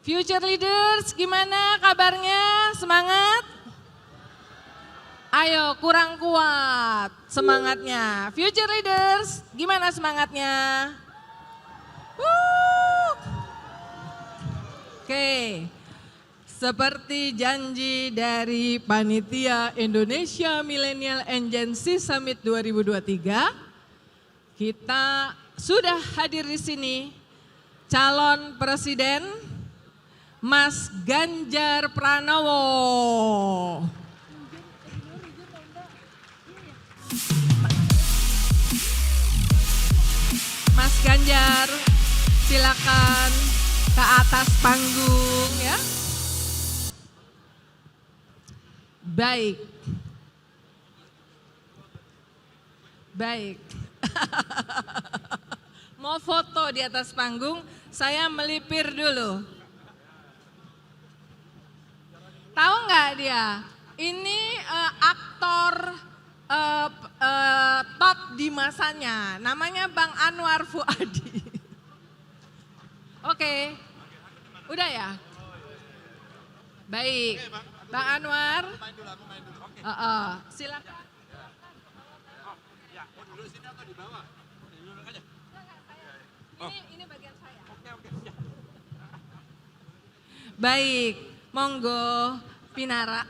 Future Leaders, gimana kabarnya? Semangat? Ayo, kurang kuat semangatnya. Future Leaders, gimana semangatnya? Oke, seperti janji dari Panitia Indonesia Millennial and Gen Z Summit 2023, kita sudah hadir di sini calon presiden Mas Ganjar Pranowo. Mas Ganjar, silakan ke atas panggung ya. Baik. Baik. Mau foto di atas panggung, saya melipir dulu. Tahu nggak dia? Ini aktor top di masanya, namanya Bang Anwar Fuadi. Oke, udah ya? Baik, Bang Anwar, silakan. Ini bagian saya. Baik, monggo Pinara.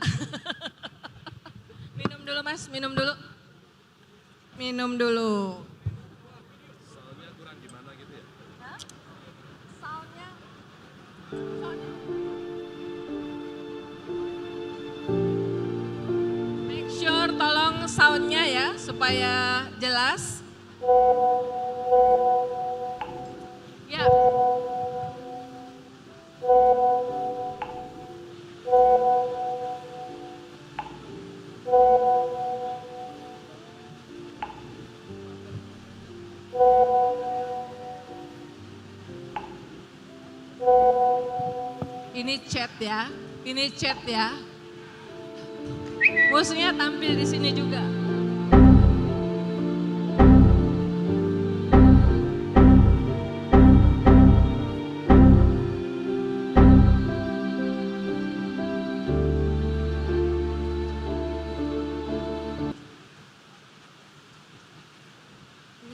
Minum dulu Mas, minum dulu. Minum dulu. Soalnya kurang gimana gitu ya? Soundnya. Make sure tolong soundnya ya supaya jelas. Ya. Ini chat ya, ini chat ya. Musuhnya tampil di sini juga.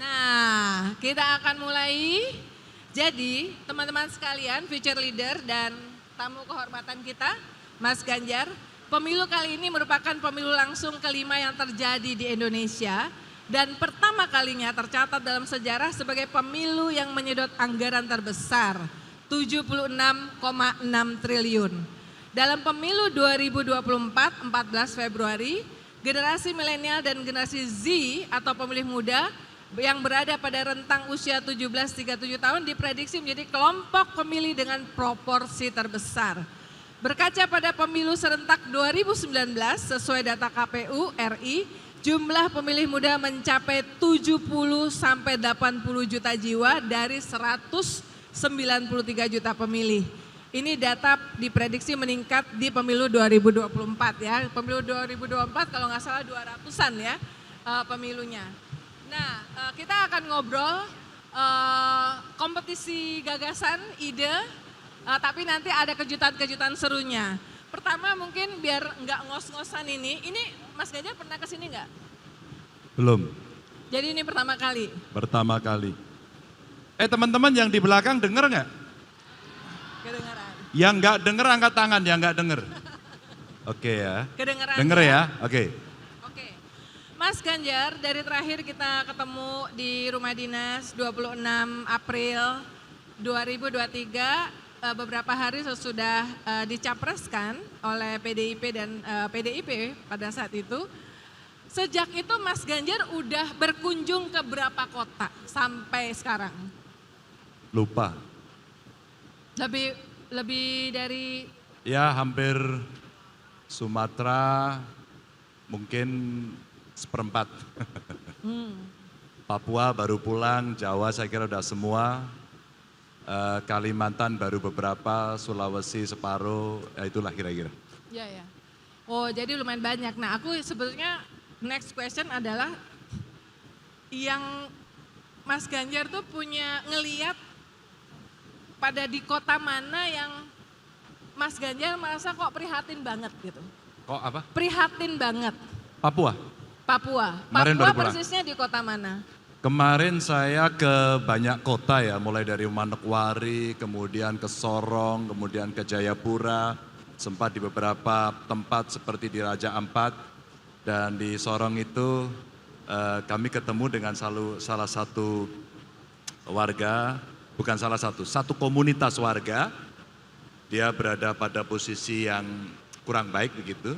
Nah, kita akan mulai. Jadi, teman-teman sekalian, future leader dan tamu kehormatan kita, Mas Ganjar, pemilu kali ini merupakan pemilu langsung kelima yang terjadi di Indonesia dan pertama kalinya tercatat dalam sejarah sebagai pemilu yang menyedot anggaran terbesar, 76,6 triliun. Dalam pemilu 2024, 14 Februari, generasi milenial dan generasi Z atau pemilih muda yang berada pada rentang usia 17-37 tahun diprediksi menjadi kelompok pemilih dengan proporsi terbesar. Berkaca pada pemilu serentak 2019 sesuai data KPU RI, jumlah pemilih muda mencapai 70-80 juta jiwa dari 193 juta pemilih. Ini data diprediksi meningkat di pemilu 2024 ya. Pemilu 2024 kalau nggak salah 200-an ya pemilunya. Nah, kita akan ngobrol kompetisi gagasan, ide, tapi nanti ada kejutan-kejutan serunya. Pertama mungkin biar nggak ngos-ngosan ini Mas Ganjar pernah kesini nggak? Belum. Jadi ini pertama kali? Pertama kali. Teman-teman yang di belakang denger nggak? Kedengeran. Yang nggak denger angkat tangan, yang nggak denger. Oke ya. Kedengeran Denger ya, oke. Mas Ganjar, dari terakhir kita ketemu di Rumah Dinas 26 April 2023, beberapa hari sesudah dicapreskan oleh PDIP dan PDIP pada saat itu. Sejak itu Mas Ganjar udah berkunjung ke berapa kota sampai sekarang? Lupa. Lebih dari? Ya hampir Sumatera, mungkin seperempat. Papua baru pulang, Jawa saya kira udah semua, Kalimantan baru beberapa, Sulawesi separuh, ya itulah kira-kira. Ya ya. Oh jadi lumayan banyak. Nah aku sebetulnya next question adalah yang Mas Ganjar tuh punya ngeliat pada di kota mana yang Mas Ganjar merasa kok prihatin banget gitu. Kok apa? Prihatin banget. Papua. Papua. Kemarin Papua baru pulang. persisnya di kota mana? Kemarin saya ke banyak kota ya, mulai dari Manokwari, kemudian ke Sorong, kemudian ke Jayapura, sempat di beberapa tempat seperti di Raja Ampat, dan di Sorong itu kami ketemu dengan salah satu warga, bukan salah satu komunitas warga, dia berada pada posisi yang kurang baik begitu,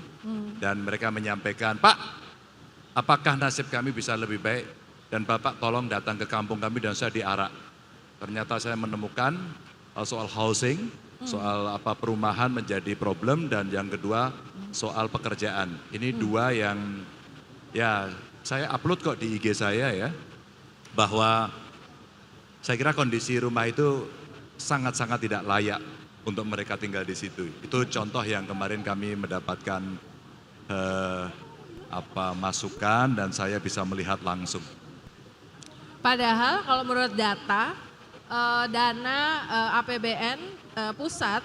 dan mereka menyampaikan, Pak, apakah nasib kami bisa lebih baik? Dan Bapak tolong datang ke kampung kami dan saya diarak. Ternyata saya menemukan soal housing, soal perumahan menjadi problem, dan yang kedua soal pekerjaan. Ini dua yang ya saya upload kok di IG saya ya, bahwa saya kira kondisi rumah itu sangat-sangat tidak layak untuk mereka tinggal di situ. Itu contoh yang kemarin kami mendapatkan masukan dan saya bisa melihat langsung. Padahal kalau menurut data, dana APBN pusat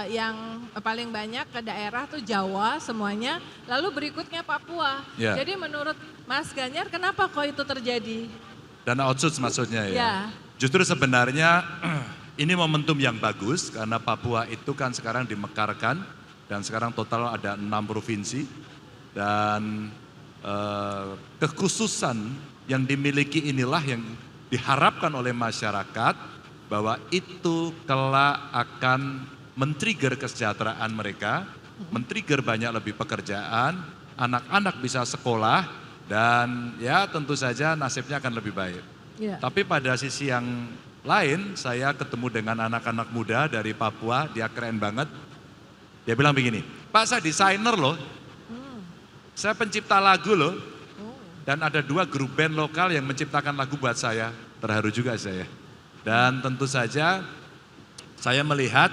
yang paling banyak ke daerah tuh Jawa semuanya, lalu berikutnya Papua. Ya. Jadi menurut Mas Ganjar kenapa kok itu terjadi? Dana otsus maksudnya ya. Ya. Justru sebenarnya ini momentum yang bagus karena Papua itu kan sekarang dimekarkan dan sekarang total ada 6 provinsi dan kekhususan yang dimiliki inilah yang diharapkan oleh masyarakat bahwa itu kelak akan men-trigger kesejahteraan mereka, men-trigger banyak lebih pekerjaan, anak-anak bisa sekolah dan ya tentu saja nasibnya akan lebih baik. Ya. Tapi pada sisi yang lain saya ketemu dengan anak-anak muda dari Papua, dia keren banget. Dia bilang begini, Pak saya desainer loh, saya pencipta lagu loh. Dan ada 2 grup band lokal yang menciptakan lagu buat saya, terharu juga saya. Dan tentu saja saya melihat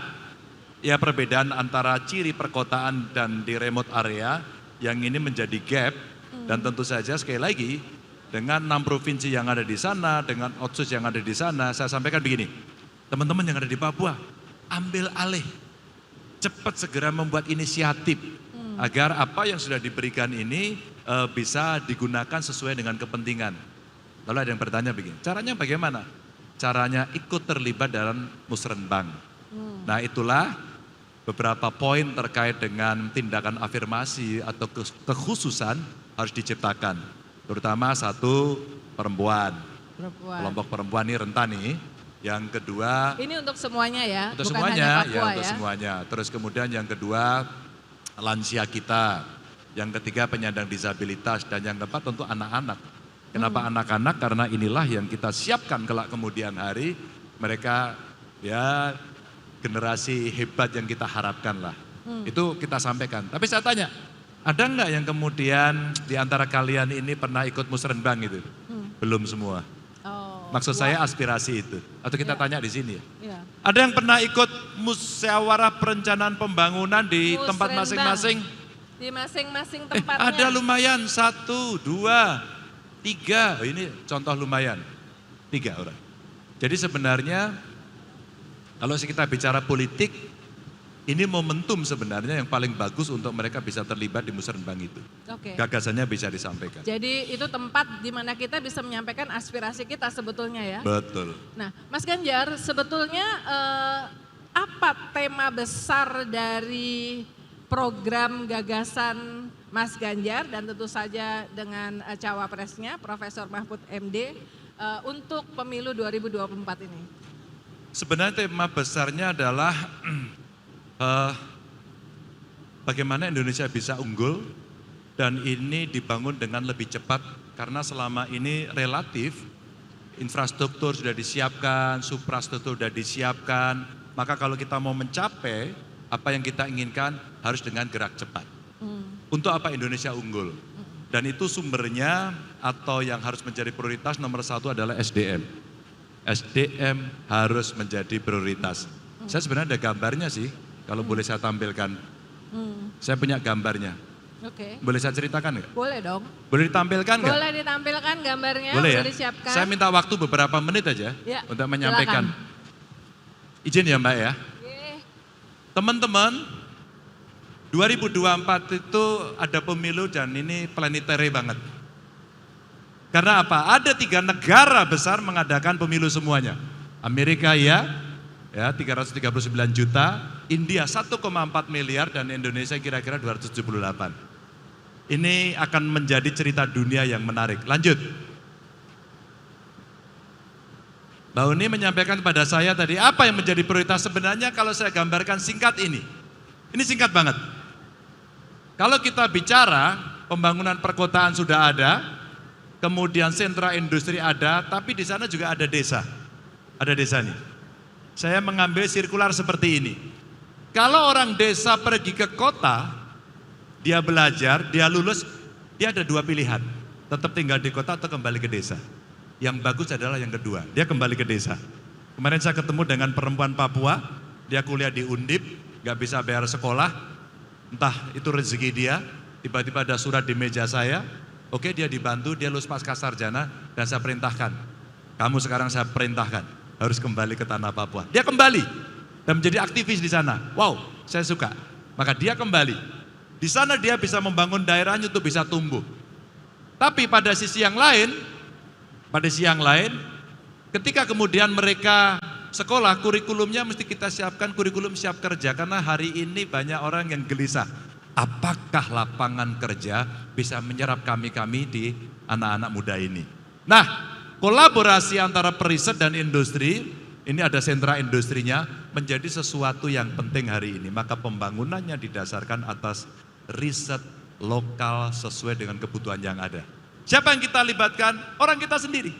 ya perbedaan antara ciri perkotaan dan di remote area yang ini menjadi gap. Dan tentu saja sekali lagi dengan 6 provinsi yang ada di sana, dengan otsus yang ada di sana, saya sampaikan begini, teman-teman yang ada di Papua, ambil alih, cepat segera membuat inisiatif agar apa yang sudah diberikan ini bisa digunakan sesuai dengan kepentingan. Lalu ada yang bertanya begini, caranya bagaimana? Caranya ikut terlibat dalam musrenbang. Nah itulah beberapa poin terkait dengan tindakan afirmasi atau kekhususan harus diciptakan. Terutama 1 perempuan. Kelompok perempuan ini rentan nih. Yang kedua. Ini untuk semuanya ya? Untuk bukan semuanya, hanya Papua ya untuk semuanya. Terus kemudian yang kedua lansia kita. Yang ketiga penyandang disabilitas dan yang keempat tentu anak-anak. Kenapa anak-anak? Karena inilah yang kita siapkan kelak kemudian hari mereka ya generasi hebat yang kita harapkan lah. Itu kita sampaikan. Tapi saya tanya, ada enggak yang kemudian di antara kalian ini pernah ikut musrenbang itu? Belum semua. Maksud saya aspirasi itu. Atau kita tanya di sini ya. Ada yang pernah ikut musyawarah perencanaan pembangunan di tempat masing-masing? Di masing-masing tempatnya. Ada lumayan 1, 2, 3. Oh, ini contoh lumayan 3 orang. Jadi sebenarnya kalau kita bicara politik, ini momentum sebenarnya yang paling bagus untuk mereka bisa terlibat di musrenbang itu. Oke. Gagasannya bisa disampaikan. Jadi itu tempat di mana kita bisa menyampaikan aspirasi kita sebetulnya ya. Betul. Nah, Mas Ganjar sebetulnya apa tema besar dari program gagasan Mas Ganjar dan tentu saja dengan cawapresnya Profesor Mahfud MD untuk pemilu 2024 ini? Sebenarnya tema besarnya adalah bagaimana Indonesia bisa unggul dan ini dibangun dengan lebih cepat karena selama ini relatif infrastruktur sudah disiapkan, suprastruktur sudah disiapkan, maka kalau kita mau mencapai apa yang kita inginkan harus dengan gerak cepat. Untuk apa Indonesia unggul? Dan itu sumbernya atau yang harus menjadi prioritas nomor 1 adalah SDM. SDM harus menjadi prioritas. Saya sebenarnya ada gambarnya sih, kalau boleh saya tampilkan. Saya punya gambarnya. Oke. Boleh saya ceritakan nggak? Boleh dong. Boleh ditampilkan nggak? Boleh ditampilkan gambarnya, boleh ya? sudah disiapkan. Saya minta waktu beberapa menit aja ya, untuk menyampaikan. Silakan. Izin ya Mbak ya. Teman-teman, 2024 itu ada pemilu dan ini planetary banget. Karena apa? Ada 3 negara besar mengadakan pemilu semuanya. Amerika ya 339 juta, India 1,4 miliar, dan Indonesia kira-kira 278. Ini akan menjadi cerita dunia yang menarik. Lanjut. Mbak Uni menyampaikan kepada saya tadi, apa yang menjadi prioritas sebenarnya kalau saya gambarkan singkat ini. Ini singkat banget. Kalau kita bicara pembangunan perkotaan sudah ada, kemudian sentra industri ada, tapi di sana juga ada desa. Ada desa nih. Saya mengambil sirkular seperti ini. Kalau orang desa pergi ke kota, dia belajar, dia lulus, dia ada 2 pilihan. Tetap tinggal di kota atau kembali ke desa. Yang bagus adalah yang kedua, dia kembali ke desa. Kemarin saya ketemu dengan perempuan Papua, dia kuliah di Undip, gak bisa bayar sekolah, entah itu rezeki dia, tiba-tiba ada surat di meja saya, oke dia dibantu, dia lulus pasca sarjana, dan saya perintahkan, kamu sekarang saya perintahkan, harus kembali ke tanah Papua. Dia kembali, dan menjadi aktivis di sana. Wow, saya suka. Maka dia kembali. Di sana dia bisa membangun daerahnya untuk bisa tumbuh. Tapi pada sisi yang lain, ketika kemudian mereka sekolah, kurikulumnya mesti kita siapkan kurikulum siap kerja. Karena hari ini banyak orang yang gelisah. Apakah lapangan kerja bisa menyerap kami-kami di anak-anak muda ini? Nah, kolaborasi antara periset dan industri, ini ada sentra industrinya, menjadi sesuatu yang penting hari ini. Maka pembangunannya didasarkan atas riset lokal sesuai dengan kebutuhan yang ada. Siapa yang kita libatkan? Orang kita sendiri.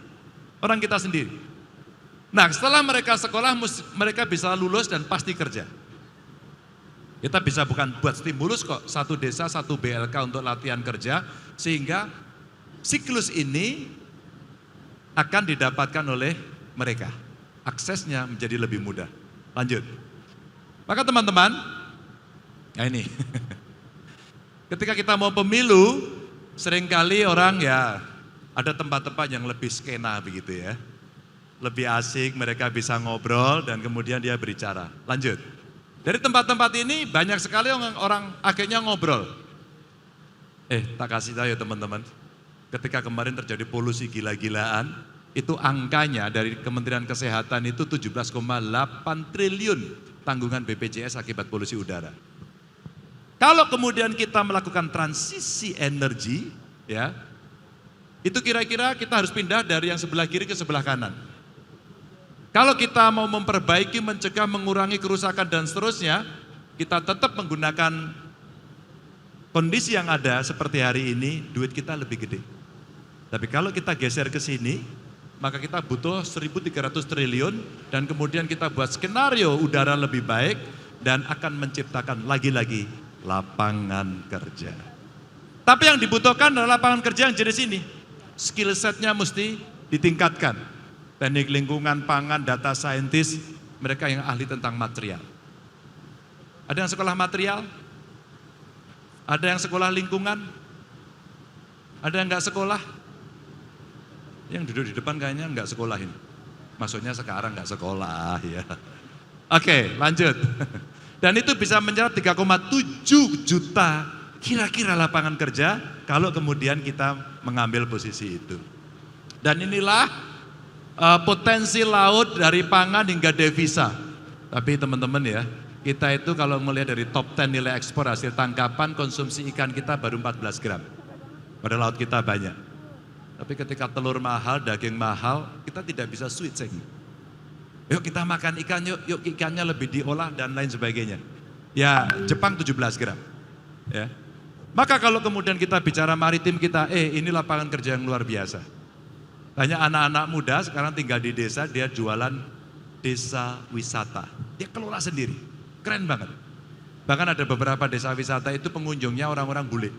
Nah, setelah mereka sekolah, mereka bisa lulus dan pasti kerja. Kita bisa bukan buat stimulus kok, 1 desa, 1 BLK untuk latihan kerja, sehingga siklus ini akan didapatkan oleh mereka. Aksesnya menjadi lebih mudah. Lanjut. Maka teman-teman, nah ini, ketika kita mau pemilu, seringkali orang ya ada tempat-tempat yang lebih skena begitu ya. Lebih asik, mereka bisa ngobrol dan kemudian dia berbicara. Lanjut. Dari tempat-tempat ini banyak sekali orang akhirnya ngobrol. Tak kasih tahu ya teman-teman. Ketika kemarin terjadi polusi gila-gilaan, itu angkanya dari Kementerian Kesehatan itu 17,8 triliun tanggungan BPJS akibat polusi udara. Kalau kemudian kita melakukan transisi energi, ya, itu kira-kira kita harus pindah dari yang sebelah kiri ke sebelah kanan. Kalau kita mau memperbaiki, mencegah, mengurangi kerusakan dan seterusnya, kita tetap menggunakan kondisi yang ada seperti hari ini, duit kita lebih gede. Tapi kalau kita geser ke sini, maka kita butuh 1.300 triliun dan kemudian kita buat skenario udara lebih baik dan akan menciptakan lagi-lagi lapangan kerja. Tapi yang dibutuhkan adalah lapangan kerja yang jenis ini. Skill setnya mesti ditingkatkan. Teknik lingkungan, pangan, data scientist, mereka yang ahli tentang material. Ada yang sekolah material? Ada yang sekolah lingkungan? Ada yang enggak sekolah? Yang duduk di depan kayaknya enggak sekolah ini. Maksudnya sekarang enggak sekolah ya. Oke, lanjut. Dan itu bisa menyerap 3,7 juta kira-kira lapangan kerja kalau kemudian kita mengambil posisi itu. Dan inilah potensi laut dari pangan hingga devisa. Tapi teman-teman ya, kita itu kalau melihat dari top 10 nilai ekspor hasil tangkapan, konsumsi ikan kita baru 14 gram. Pada laut kita banyak. Tapi ketika telur mahal, daging mahal, kita tidak bisa switching. Yuk kita makan ikan, yuk ikannya lebih diolah dan lain sebagainya. Ya, Jepang 17 gram. Ya. Maka kalau kemudian kita bicara maritim kita, ini lapangan kerja yang luar biasa. Banyak anak-anak muda sekarang tinggal di desa, dia jualan desa wisata. Dia kelola sendiri, keren banget. Bahkan ada beberapa desa wisata itu pengunjungnya orang-orang bule.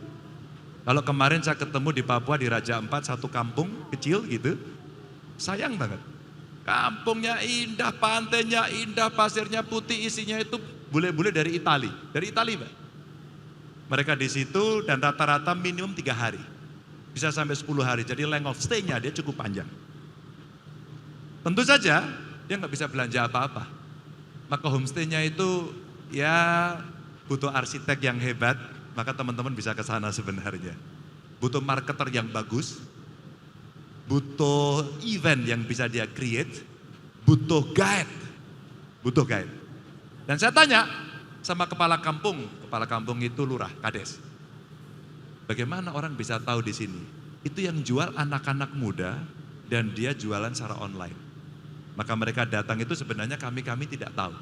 Kalau kemarin saya ketemu di Papua di Raja Ampat, satu kampung kecil gitu, sayang banget. Kampungnya indah, pantainya indah, pasirnya putih, isinya itu bule-bule dari Itali. Dari Itali, Pak. Mereka di situ dan rata-rata minimum 3 hari. Bisa sampai 10 hari, jadi length of stay-nya dia cukup panjang. Tentu saja dia nggak bisa belanja apa-apa. Maka homestay-nya itu ya butuh arsitek yang hebat, maka teman-teman bisa ke sana sebenarnya. Butuh marketer yang bagus, butuh event yang bisa dia create, butuh guide. Dan saya tanya sama kepala kampung itu lurah, kades. Bagaimana orang bisa tahu di sini? Itu yang jual anak-anak muda dan dia jualan secara online. Maka mereka datang itu sebenarnya kami tidak tahu.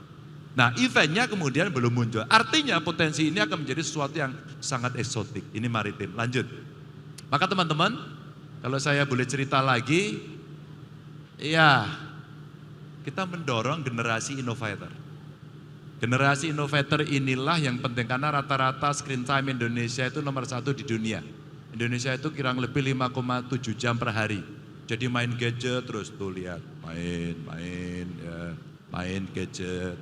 Nah, eventnya kemudian belum muncul. Artinya potensi ini akan menjadi sesuatu yang sangat eksotik. Ini maritim. Lanjut. Maka teman-teman, kalau saya boleh cerita lagi, ya kita mendorong generasi innovator. Generasi innovator inilah yang penting karena rata-rata screen time Indonesia itu nomor 1 di dunia. Indonesia itu kurang lebih 5,7 jam per hari. Jadi main gadget terus tuh lihat, main gadget.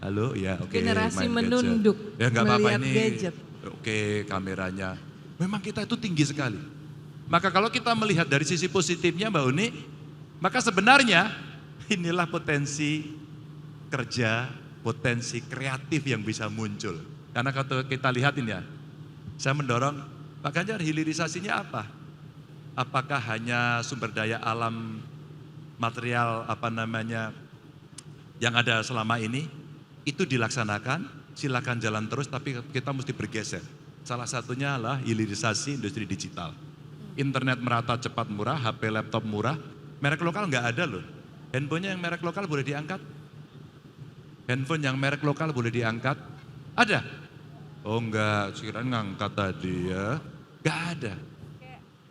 Halo, ya oke. Generasi main menunduk, gadget. Ya nggak apa-apa ini. gadget. Oke, kameranya. Memang kita itu tinggi sekali. Maka kalau kita melihat dari sisi positifnya Mbak Uni, maka sebenarnya inilah potensi kerja, potensi kreatif yang bisa muncul. Karena kalau kita lihat ini ya, saya mendorong, Pak Ganjar hilirisasinya apa? Apakah hanya sumber daya alam, material yang ada selama ini, itu dilaksanakan, silakan jalan terus tapi kita mesti bergeser. Salah satunya adalah hilirisasi industri digital. Internet merata cepat murah, HP laptop murah, merek lokal nggak ada loh. Handphonenya yang merek lokal boleh diangkat? Handphone yang merek lokal boleh diangkat? Ada? Oh enggak, sekiranya ngangkat tadi ya. Enggak ada.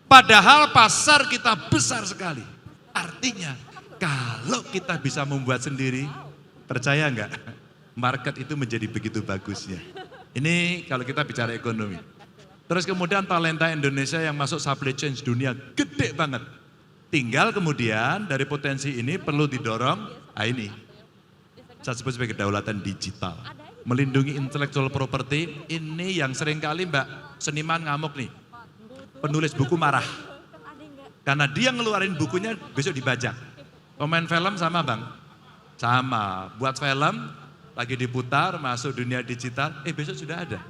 Padahal pasar kita besar sekali. Artinya kalau kita bisa membuat sendiri, percaya enggak? Market itu menjadi begitu bagusnya. Ini kalau kita bicara ekonomi. Terus kemudian talenta Indonesia yang masuk supply chain dunia gede banget. Tinggal kemudian dari potensi ini perlu didorong, ini. Saya sebut sebagai kedaulatan digital. Melindungi intellectual property, ini yang seringkali Mbak seniman ngamuk nih. Penulis buku marah. Karena dia ngeluarin bukunya besok dibajak. Pemain film sama Bang? Sama, buat film, lagi diputar, masuk dunia digital, besok sudah ada.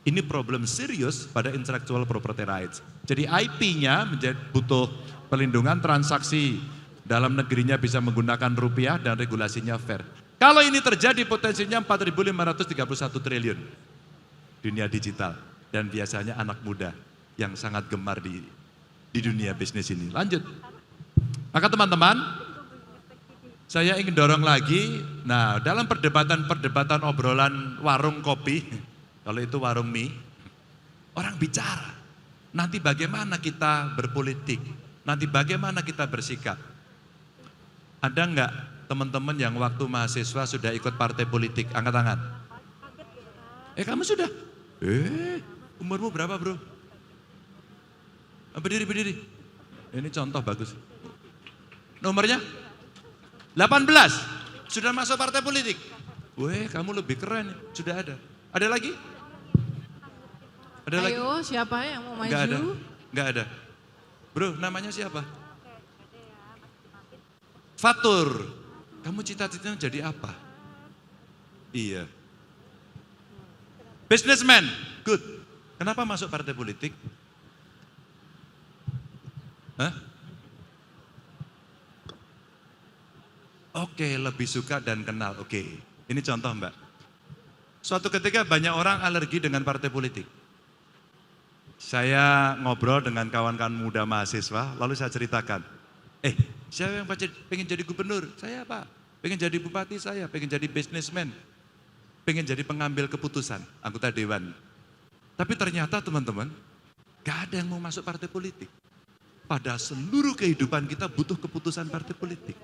Ini problem serius pada intellectual property rights. Jadi IP-nya butuh perlindungan, transaksi dalam negerinya bisa menggunakan rupiah dan regulasinya fair. Kalau ini terjadi potensinya 4.531 triliun dunia digital. Dan biasanya anak muda yang sangat gemar di dunia bisnis ini. Lanjut. Maka teman-teman, saya ingin dorong lagi, nah dalam perdebatan obrolan warung kopi, kalau itu warung mie, orang bicara, nanti bagaimana kita berpolitik, nanti bagaimana kita bersikap. Ada enggak teman-teman yang waktu mahasiswa sudah ikut partai politik? Angkat tangan. Kamu sudah? Umurmu berapa bro? Berdiri. Ini contoh bagus. Nomornya? 18. Sudah masuk partai politik? Kamu lebih keren. Sudah ada. Ada lagi? Ada lagi? Ayo, siapa yang mau maju? Enggak ada. Bro, namanya siapa? Fatur. Kamu cita-citanya jadi apa? Iya. Businessman, good. Kenapa masuk partai politik? Oke, lebih suka dan kenal. Oke, ini contoh Mbak. Suatu ketika banyak orang alergi dengan partai politik. Saya ngobrol dengan kawan-kawan muda mahasiswa, lalu saya ceritakan. Siapa yang pengen jadi gubernur? Saya Pak. Pengen jadi bupati saya, pengen jadi businessman. Pengen jadi pengambil keputusan, anggota dewan. Tapi ternyata teman-teman, gak ada yang mau masuk partai politik. Pada seluruh kehidupan kita butuh keputusan partai politik.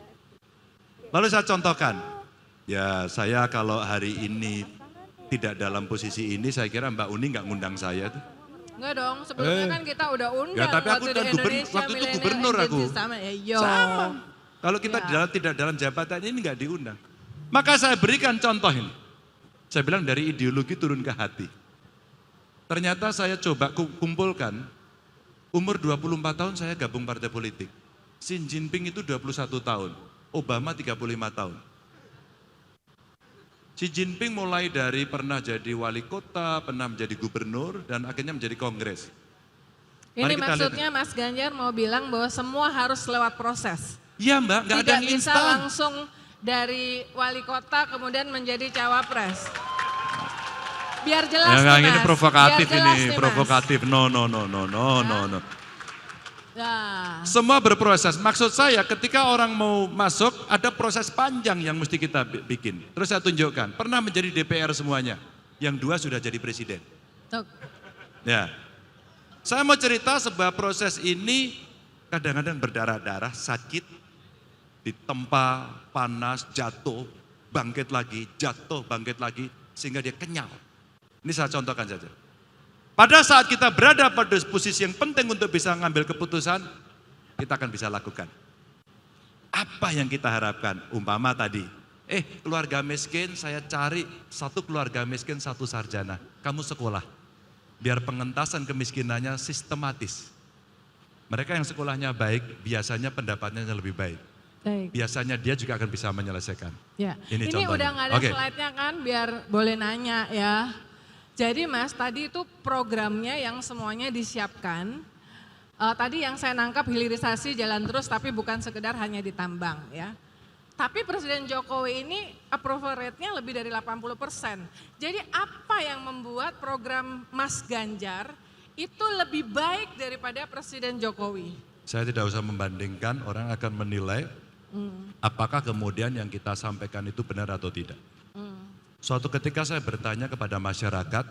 Lalu saya contohkan, ya saya kalau hari ini tidak dalam posisi ini, saya kira Mbak Uni gak ngundang saya tuh. Enggak dong, sebelumnya kan kita udah undang. Ya tapi aku udah waktu itu gubernur aku. Sama. Kalau kita tidak dalam jabatan ini nggak diundang. Maka saya berikan contoh ini. Saya bilang dari ideologi turun ke hati. Ternyata saya coba kumpulkan, umur 24 tahun saya gabung partai politik. Xi Jinping itu 21 tahun, Obama 35 tahun. Xi Jinping mulai dari pernah jadi wali kota, pernah menjadi gubernur, dan akhirnya menjadi kongres. Ini Mari kita maksudnya lihat. Mas Ganjar mau bilang bahwa semua harus lewat proses. Iya Mbak, nggak ada Tidak yang bisa instan. langsung dari wali kota kemudian menjadi cawapres. Biar jelas nih, Yang ini Mas. provokatif Biar jelas ini, nih, Mas. provokatif. No. Ya. Semua berproses. Maksud saya ketika orang mau masuk ada proses panjang yang mesti kita bikin. Terus saya tunjukkan, pernah menjadi DPR semuanya. Yang 2 sudah jadi presiden. Tuh. Ya. Saya mau cerita sebuah proses ini kadang-kadang berdarah-darah, sakit, ditempa, panas, jatuh, bangkit lagi, jatuh, bangkit lagi, sehingga dia kenyal. Ini saya contohkan saja. Pada saat kita berada pada posisi yang penting untuk bisa mengambil keputusan, kita akan bisa lakukan. Apa yang kita harapkan? Umpama tadi, keluarga miskin saya cari 1 keluarga miskin 1 sarjana. Kamu sekolah, biar pengentasan kemiskinannya sistematis. Mereka yang sekolahnya baik, biasanya pendapatnya lebih baik. Baik. Biasanya dia juga akan bisa menyelesaikan. Ya. Ini Ini contohnya. udah nggak ada Oke. slide-nya kan, biar boleh nanya ya. Jadi Mas, tadi itu programnya yang semuanya disiapkan. Tadi yang saya nangkap hilirisasi jalan terus, tapi bukan sekedar hanya ditambang ya. Tapi Presiden Jokowi ini approval rate-nya lebih dari 80%. Jadi apa yang membuat program Mas Ganjar itu lebih baik daripada Presiden Jokowi? Saya tidak usah membandingkan, orang akan menilai apakah kemudian yang kita sampaikan itu benar atau tidak. Suatu ketika saya bertanya kepada masyarakat,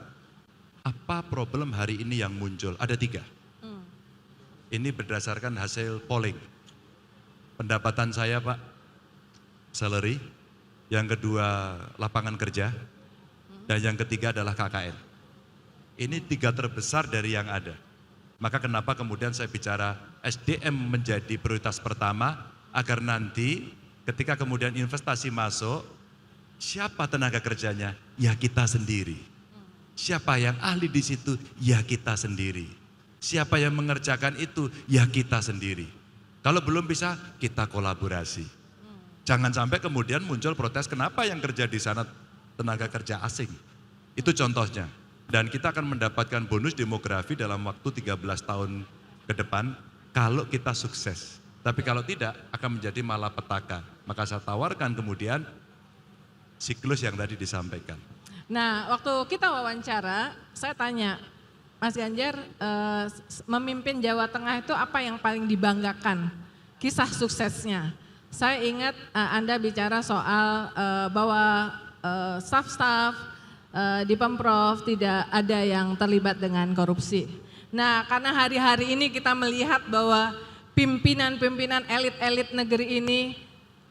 apa problem hari ini yang muncul? Ada 3. Ini berdasarkan hasil polling. Pendapatan saya Pak, salary. Yang kedua lapangan kerja. Dan yang ketiga adalah KKN. Ini 3 terbesar dari yang ada. Maka kenapa kemudian saya bicara SDM menjadi prioritas pertama, agar nanti ketika kemudian investasi masuk, siapa tenaga kerjanya? Ya kita sendiri. Siapa yang ahli di situ? Ya kita sendiri. Siapa yang mengerjakan itu? Ya kita sendiri. Kalau belum bisa, kita kolaborasi. Jangan sampai kemudian muncul protes, kenapa yang kerja di sana tenaga kerja asing? Itu contohnya. Dan kita akan mendapatkan bonus demografi dalam waktu 13 tahun ke depan kalau kita sukses. Tapi kalau tidak, akan menjadi malapetaka. Maka saya tawarkan kemudian siklus yang tadi disampaikan. Nah, waktu kita wawancara, saya tanya, Mas Ganjar memimpin Jawa Tengah itu apa yang paling dibanggakan? Kisah suksesnya. Saya ingat Anda bicara soal bahwa staf-staf di Pemprov tidak ada yang terlibat dengan korupsi. Nah, karena hari-hari ini kita melihat bahwa pimpinan-pimpinan elit-elit negeri ini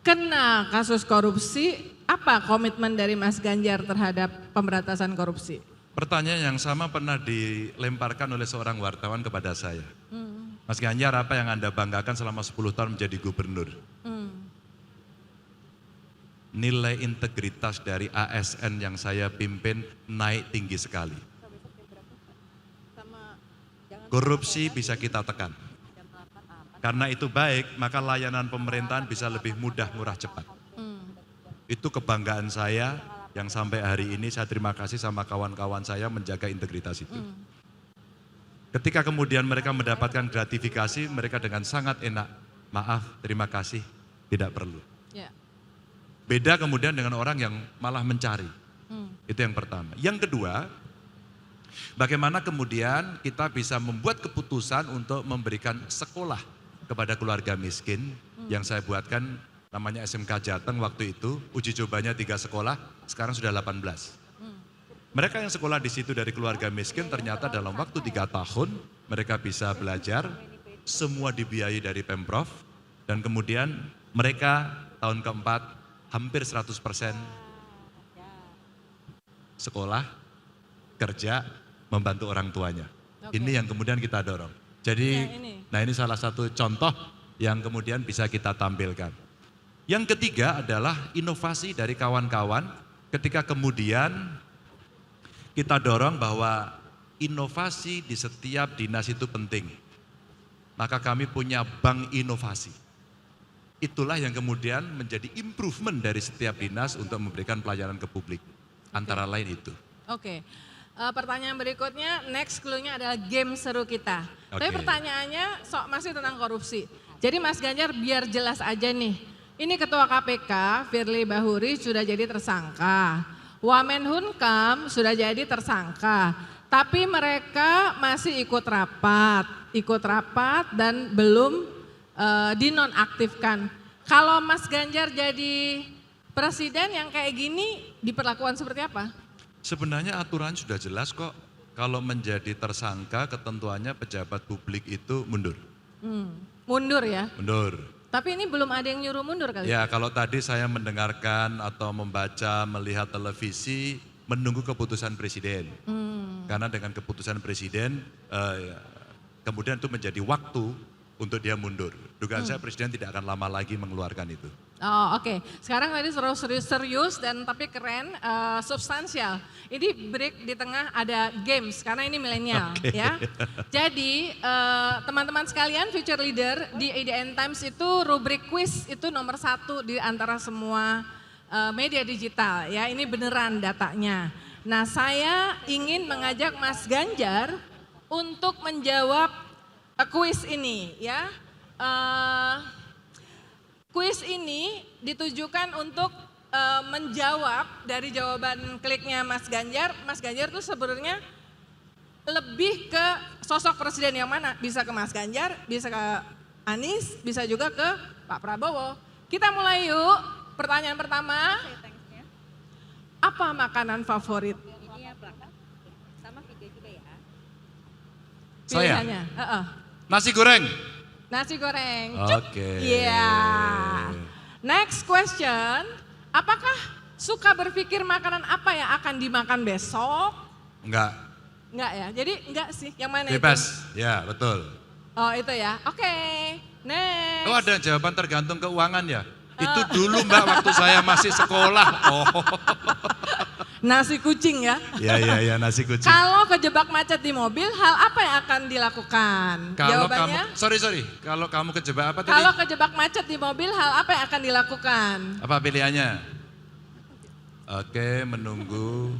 kena kasus korupsi, apa komitmen dari Mas Ganjar terhadap pemberantasan korupsi? Pertanyaan yang sama pernah dilemparkan oleh seorang wartawan kepada saya. Mas Ganjar, apa yang Anda banggakan selama 10 tahun menjadi gubernur? Nilai integritas dari ASN yang saya pimpin naik tinggi sekali. Korupsi bisa kita tekan. Karena itu baik, maka layanan pemerintahan bisa lebih mudah, murah, cepat. Itu kebanggaan saya yang sampai hari ini saya terima kasih sama kawan-kawan saya menjaga integritas itu. Ketika kemudian mereka mendapatkan gratifikasi, mereka dengan sangat enak, maaf, terima kasih, tidak perlu. Ya. Beda kemudian dengan orang yang malah mencari. Itu yang pertama. Yang kedua, bagaimana kemudian kita bisa membuat keputusan untuk memberikan sekolah kepada keluarga miskin yang saya buatkan namanya SMK Jateng waktu itu, uji cobanya 3 sekolah, sekarang sudah 18. Mereka yang sekolah di situ dari keluarga miskin ternyata dalam waktu 3 tahun mereka bisa belajar, semua dibiayai dari Pemprov, dan kemudian mereka tahun keempat hampir 100% sekolah, kerja, membantu orang tuanya. Oke. Ini yang kemudian kita dorong. Jadi, Ya, ini. nah ini salah satu contoh yang kemudian bisa kita tampilkan. Yang ketiga adalah inovasi dari kawan-kawan ketika kemudian kita dorong bahwa inovasi di setiap dinas itu penting. Maka kami punya bank inovasi. itulah yang kemudian menjadi improvement dari setiap dinas untuk memberikan pelayanan ke publik. Antara lain itu. Oke. Pertanyaan berikutnya, next clue-nya adalah game seru kita. Tapi pertanyaannya masih tentang korupsi. Jadi Mas Ganjar biar jelas aja nih, ini Ketua KPK Firly Bahuri sudah jadi tersangka. Wamenhunkam sudah jadi tersangka. Tapi mereka masih ikut rapat dan belum dinonaktifkan. Kalau Mas Ganjar jadi presiden yang kayak gini diperlakukan seperti apa? Sebenarnya aturan sudah jelas kok. Kalau menjadi tersangka ketentuannya pejabat publik itu mundur. Mundur ya? Mundur. Tapi ini belum ada yang nyuruh mundur kali? Ya kalau tadi saya mendengarkan atau membaca, melihat televisi, menunggu keputusan presiden. Karena dengan keputusan presiden kemudian itu menjadi waktu untuk dia mundur. Dugaan saya presiden tidak akan lama lagi mengeluarkan itu. Oh oke. Sekarang tadi serius dan tapi keren, substansial. Ini break di tengah ada games karena ini milenial ya. Jadi teman-teman sekalian future leader di IDN Times itu rubrik quiz itu nomor 1 di antara semua media digital ya. Ini beneran datanya. Nah saya ingin mengajak Mas Ganjar untuk menjawab kuis ini ya. Kuis ini ditujukan untuk menjawab dari jawaban kliknya Mas Ganjar. Mas Ganjar tuh sebenarnya lebih ke sosok presiden yang mana? Bisa ke Mas Ganjar, bisa ke Anies, bisa juga ke Pak Prabowo. Kita mulai yuk. Pertanyaan pertama. Apa makanan favorit? Ini ya plakat sama video juga ya. Saya? Pilihannya. Nasi goreng. Nasi goreng. Oke. Iya. Next question. Apakah suka berpikir makanan apa yang akan dimakan besok? Enggak. Enggak ya. Jadi enggak sih. Yang mana itu? Bebas. Ya betul. Oh itu ya. Oke. Next. Oh ada jawaban tergantung keuangan ya? Itu dulu Mbak waktu saya masih sekolah. Oh. Nasi kucing ya. Ya nasi kucing. Kalau kejebak macet di mobil, hal apa yang akan dilakukan? Kalau Jawabannya? sorry. Kalau kamu kejebak apa tadi? Kalau kejebak macet di mobil, hal apa yang akan dilakukan? Apa pilihannya? Oke, menunggu.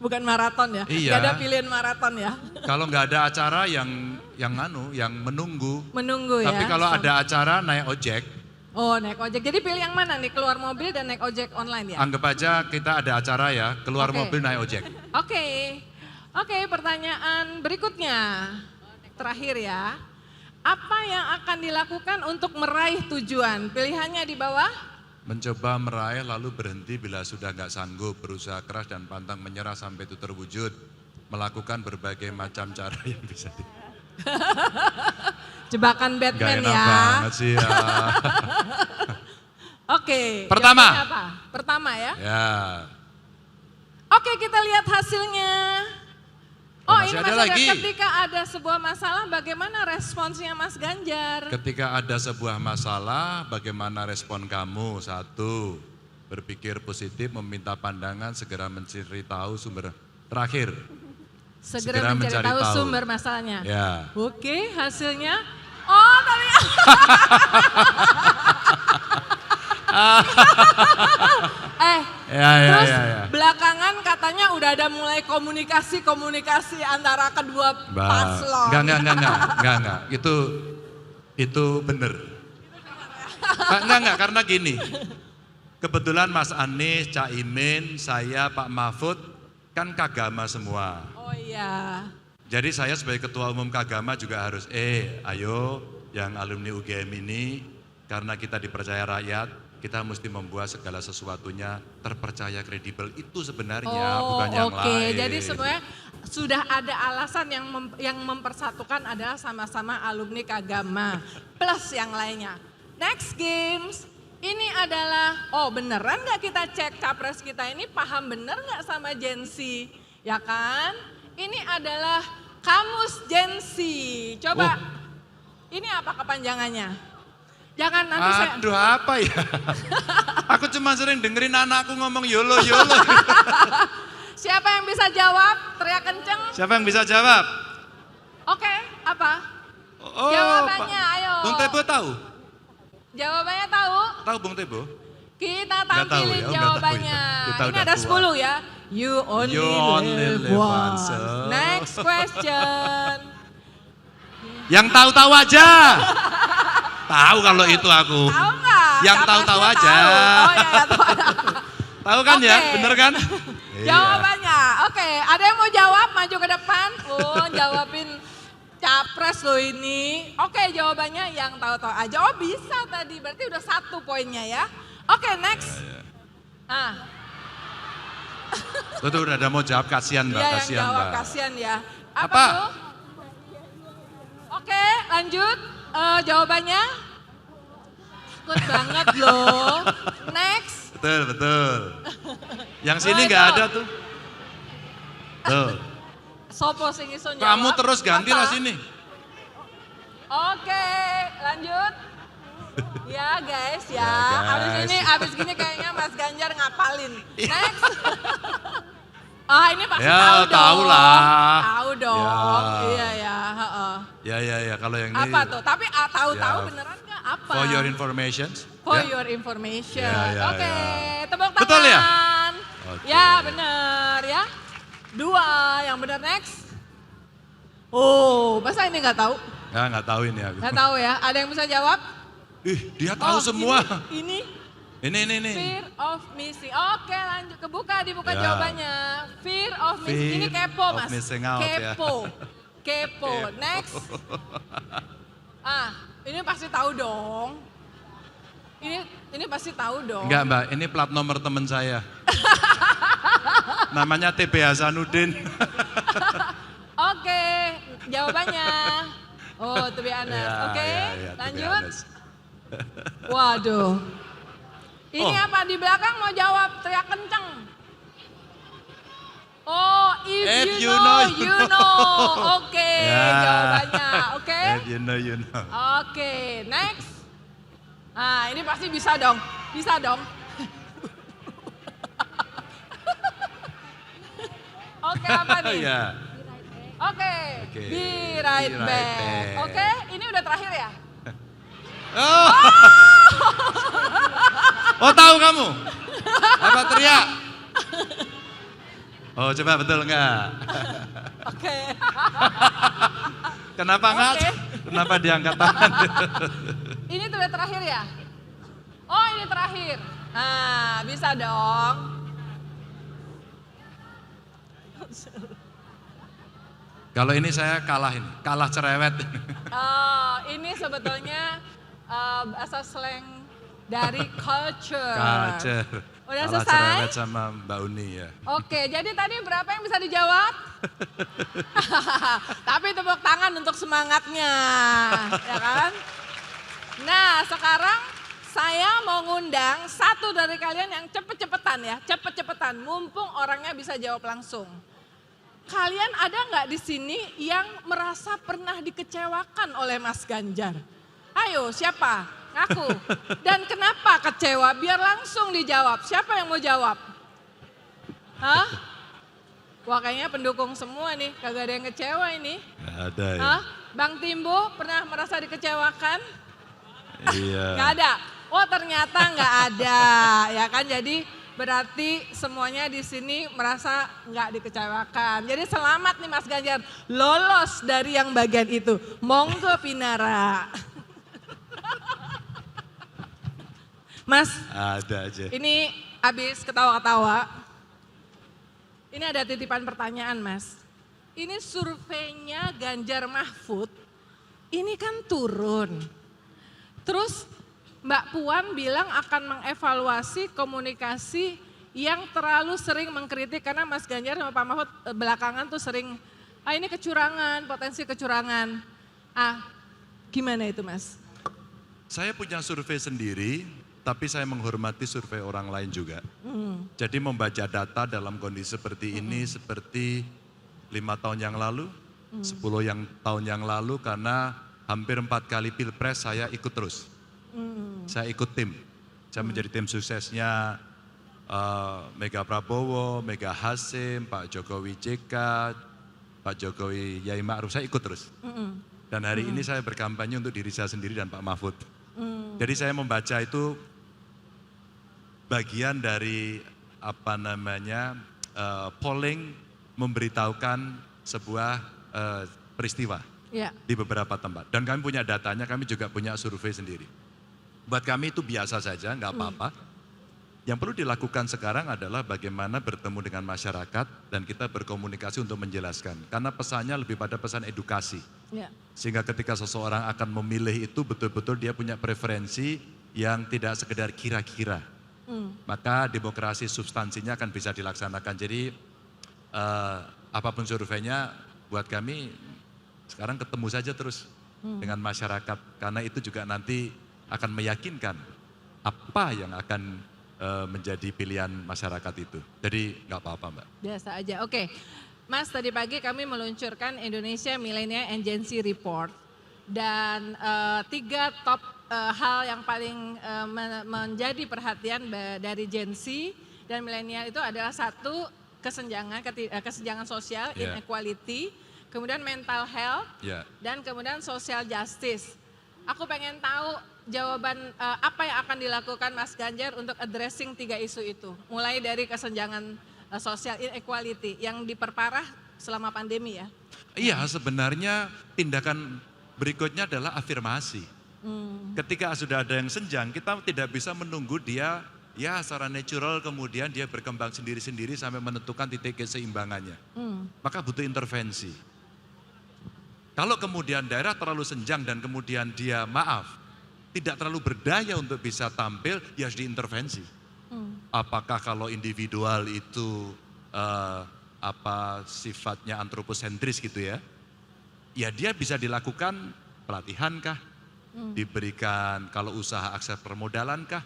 Bukan maraton ya? Iya. Gak ada pilihan maraton ya? Kalau nggak ada acara yang menunggu. Menunggu ya? Tapi kalau ada acara naik ojek. Oh naik ojek, jadi pilih yang mana nih? Keluar mobil dan naik ojek online ya? Anggap aja kita ada acara ya, keluar Oke. mobil naik ojek. Oke, pertanyaan berikutnya. Terakhir ya. Apa yang akan dilakukan untuk meraih tujuan? Pilihannya di bawah. Mencoba meraih lalu berhenti bila sudah nggak sanggup, berusaha keras dan pantang menyerah sampai itu terwujud. Melakukan berbagai macam cara yang bisa Jebakan Gak Batman enak ya. banget sih ya. Oke. Pertama. jawabannya apa? Pertama ya. Ya. Oke, kita lihat hasilnya. Oh, masih ini ada masih lagi. Ketika ada sebuah masalah, bagaimana responsnya Mas Ganjar? Ketika ada sebuah masalah, bagaimana respon kamu? 1, berpikir positif, meminta pandangan, segera mencari tahu sumber. Terakhir, Segera mencari tahu sumber masalahnya. Ya. Oke, hasilnya. Oh, tapi terus belakangan katanya udah ada mulai komunikasi antara kedua paslon. Enggak. Itu benar. Enggak, karena gini. Kebetulan Mas Anies, Cak Imin, saya, Pak Mahfud kan Kagama semua. Oh iya. Jadi saya sebagai Ketua Umum Kagama juga harus, ayo yang alumni UGM ini, karena kita dipercaya rakyat, kita mesti membuat segala sesuatunya terpercaya, kredibel. Itu sebenarnya, bukan yang lain. Oke, jadi sebenarnya sudah ada alasan yang mempersatukan adalah sama-sama alumni Kagama plus yang lainnya. Next games. Ini adalah, beneran gak kita cek capres kita ini paham bener gak sama Gen Z? Ya kan? Ini adalah kamus Gen Z. Coba, ini apa kepanjangannya? Jangan nanti Aduh apa ya? Aku cuma sering dengerin anakku ngomong YOLO. Siapa yang bisa jawab? Teriak kenceng. Siapa yang bisa jawab? Oke, apa? Jawabannya, ayo. Bung Tebo tahu? Jawabannya tahu? Tahu Bung Tebo? Kita Nggak tahu tampilin ya, oh, nggak tahu jawabannya. ya. Kita Ini udah ada tua. 10 ya. You only, live once. Next question. Yang tahu-tahu aja. Tahu kalau itu aku. Tahu nggak? Yang Capresnya tahu-tahu aja. tahu. Oh iya, tahu. Tahu kan ya, Oke. bener kan? Jawabannya, oke. Ada yang mau jawab? Maju ke depan. Oh, jawabin capres loh ini. Oke, jawabannya yang tahu-tahu aja. Oh bisa tadi, berarti udah 1 poinnya ya. Oke, next. Tuh udah ada mau jawab, kasihan Mbak, Dia yang kasihan jawab, Mbak. kasihan ya. Apa, Apa? tuh? Oke, lanjut. Jawabannya? Takut banget loh. Next. Betul, betul. Yang sini Oh, nggak itu. ada tuh. Tuh. Sopo sing iso jawab. Kamu terus gantilah Apa? sini. Oke, lanjut. Ya guys ya, Ya, guys. abis gini kayaknya Mas Ganjar ngapalin. Next. Ini pasti Ya, tahu dong. tahu lah. Tahu dong, Ya. iya ya. Heeh. Ya, kalau yang ini. Apa tuh? Tapi tahu-tahu Ya. beneran nggak? Apa? For your information. For Ya. your information. Ya, Oke, ya. tepuk tangan. Betul ya? Oke. Ya bener ya. 2, yang bener next. Oh, masa ini nggak tahu? Ya, nggak tahu ini aku. Nggak tahu ya. Ada yang bisa jawab? Dia tahu semua. Ini Ini. fear of missing. Oke, lanjut dibuka Ya. jawabannya. Fear of missing. Ini Fear kepo of mas. missing out, ya. Kepo. Next. Ini pasti tahu dong. Ini pasti tahu dong. Enggak Mbak, ini plat nomor teman saya. Namanya TB Hasanuddin. Oke, jawabannya. Oh, to be honest. Ya, Oke, ya, to be lanjut. honest. Waduh. Ini Oh. apa di belakang mau jawab teriak kenceng. Oh, if you know, you know. Oke, Ya. jawabannya. Oke. If you know, you know. Oke, next. Ini pasti bisa dong. Bisa dong. Oke, apa nih? Ya. Oke, Oke, be right be right back. back. Oke, ini udah terakhir ya? Oh, tahu kamu? Apa teriak? Oh, coba betul enggak? Oke. Kenapa enggak? Oke. Kenapa diangkat tangan? Ini tuh udah terakhir ya? Oh, ini terakhir. Bisa dong. Kalau ini saya kalah ini, kalah cerewet. Ini sebetulnya bahasa slang dari culture. Culture. Udah Kalah selesai? cerewet sama Mbak Uni ya. Oke, jadi tadi berapa yang bisa dijawab? Tapi tepuk tangan untuk semangatnya, ya kan? Nah, sekarang saya mau ngundang satu dari kalian yang cepet-cepetan ya, cepet-cepetan, mumpung orangnya bisa jawab langsung. Kalian ada nggak di sini yang merasa pernah dikecewakan oleh Mas Ganjar? Ayo, siapa? Ngaku. Dan kenapa kecewa? Biar langsung dijawab. Siapa yang mau jawab? Hah? Wah, kayaknya pendukung semua nih, kagak ada yang kecewa ini. Nggak ada ya. Hah? Bang Timbo pernah merasa dikecewakan? Iya. Nggak ada. Oh, ternyata nggak ada, ya kan? Jadi berarti semuanya di sini merasa nggak dikecewakan. Jadi selamat nih Mas Ganjar, lolos dari yang bagian itu. Monggo Pinara. Mas, Ada aja. ini habis ketawa-ketawa. Ini ada titipan pertanyaan Mas. Ini surveinya Ganjar Mahfud, ini kan turun. Terus Mbak Puan bilang akan mengevaluasi komunikasi yang terlalu sering mengkritik karena Mas Ganjar sama Pak Mahfud belakangan tuh sering, ini kecurangan, potensi kecurangan. Gimana itu Mas? Saya punya survei sendiri, tapi saya menghormati survei orang lain juga. Jadi membaca data dalam kondisi seperti ini, seperti 5 tahun yang lalu, 10 tahun yang lalu, karena hampir 4 kali pilpres saya ikut terus. Saya ikut tim, saya menjadi tim suksesnya Mega Prabowo, Mega Hasim, Pak Jokowi JK, Pak Jokowi Yai Ma'ruf, saya ikut terus. Dan hari ini saya berkampanye untuk diri saya sendiri dan Pak Mahfud. Jadi saya membaca itu bagian dari polling memberitahukan sebuah peristiwa di beberapa tempat. Dan kami punya datanya, kami juga punya survei sendiri. Buat kami itu biasa saja, nggak apa-apa. Yang perlu dilakukan sekarang adalah bagaimana bertemu dengan masyarakat dan kita berkomunikasi untuk menjelaskan. Karena pesannya lebih pada pesan edukasi. Sehingga ketika seseorang akan memilih itu betul-betul dia punya preferensi yang tidak sekedar kira-kira. Maka demokrasi substansinya akan bisa dilaksanakan. Jadi apapun surveinya buat kami sekarang ketemu saja terus dengan masyarakat. Karena itu juga nanti akan meyakinkan apa yang akan menjadi pilihan masyarakat itu. Jadi nggak apa-apa Mbak. Biasa aja, oke. Mas, tadi pagi kami meluncurkan Indonesia Millennial and Gen Z Report. Dan 3 top hal yang paling menjadi perhatian dari Gen Z dan milenial itu adalah 1, kesenjangan sosial, inequality, kemudian mental health, dan kemudian social justice. Aku pengen tahu jawaban apa yang akan dilakukan Mas Ganjar untuk addressing 3 isu itu. Mulai dari kesenjangan sosial, inequality yang diperparah selama pandemi ya. Iya, sebenarnya tindakan berikutnya adalah afirmasi. Ketika sudah ada yang senjang, kita tidak bisa menunggu dia ya secara natural kemudian dia berkembang sendiri-sendiri sampai menentukan titik keseimbangannya. Maka butuh intervensi. Kalau kemudian daerah terlalu senjang dan kemudian dia tidak terlalu berdaya untuk bisa tampil, ya harus diintervensi. Apakah kalau individual itu sifatnya antroposentris gitu ya? Ya dia bisa dilakukan pelatihan kah? Diberikan kalau usaha akses permodalan kah?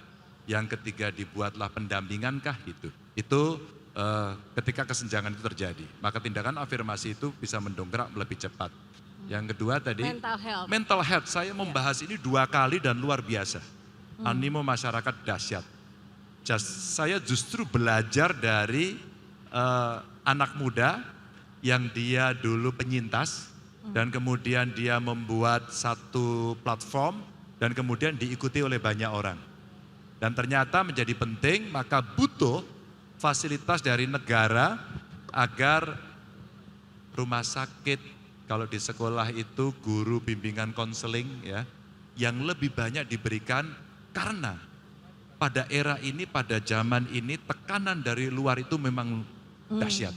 Yang ketiga dibuatlah pendampingan kah gitu. Itu ketika kesenjangan itu terjadi, maka tindakan afirmasi itu bisa mendongkrak lebih cepat. Yang kedua tadi mental health. Saya membahas ini 2 kali dan luar biasa. Animo masyarakat dahsyat. Saya justru belajar dari anak muda yang dia dulu penyintas dan kemudian dia membuat satu platform dan kemudian diikuti oleh banyak orang. Dan ternyata menjadi penting, maka butuh fasilitas dari negara agar rumah sakit, kalau di sekolah itu guru bimbingan konseling ya, yang lebih banyak diberikan karena pada era ini, pada zaman ini tekanan dari luar itu memang dahsyat.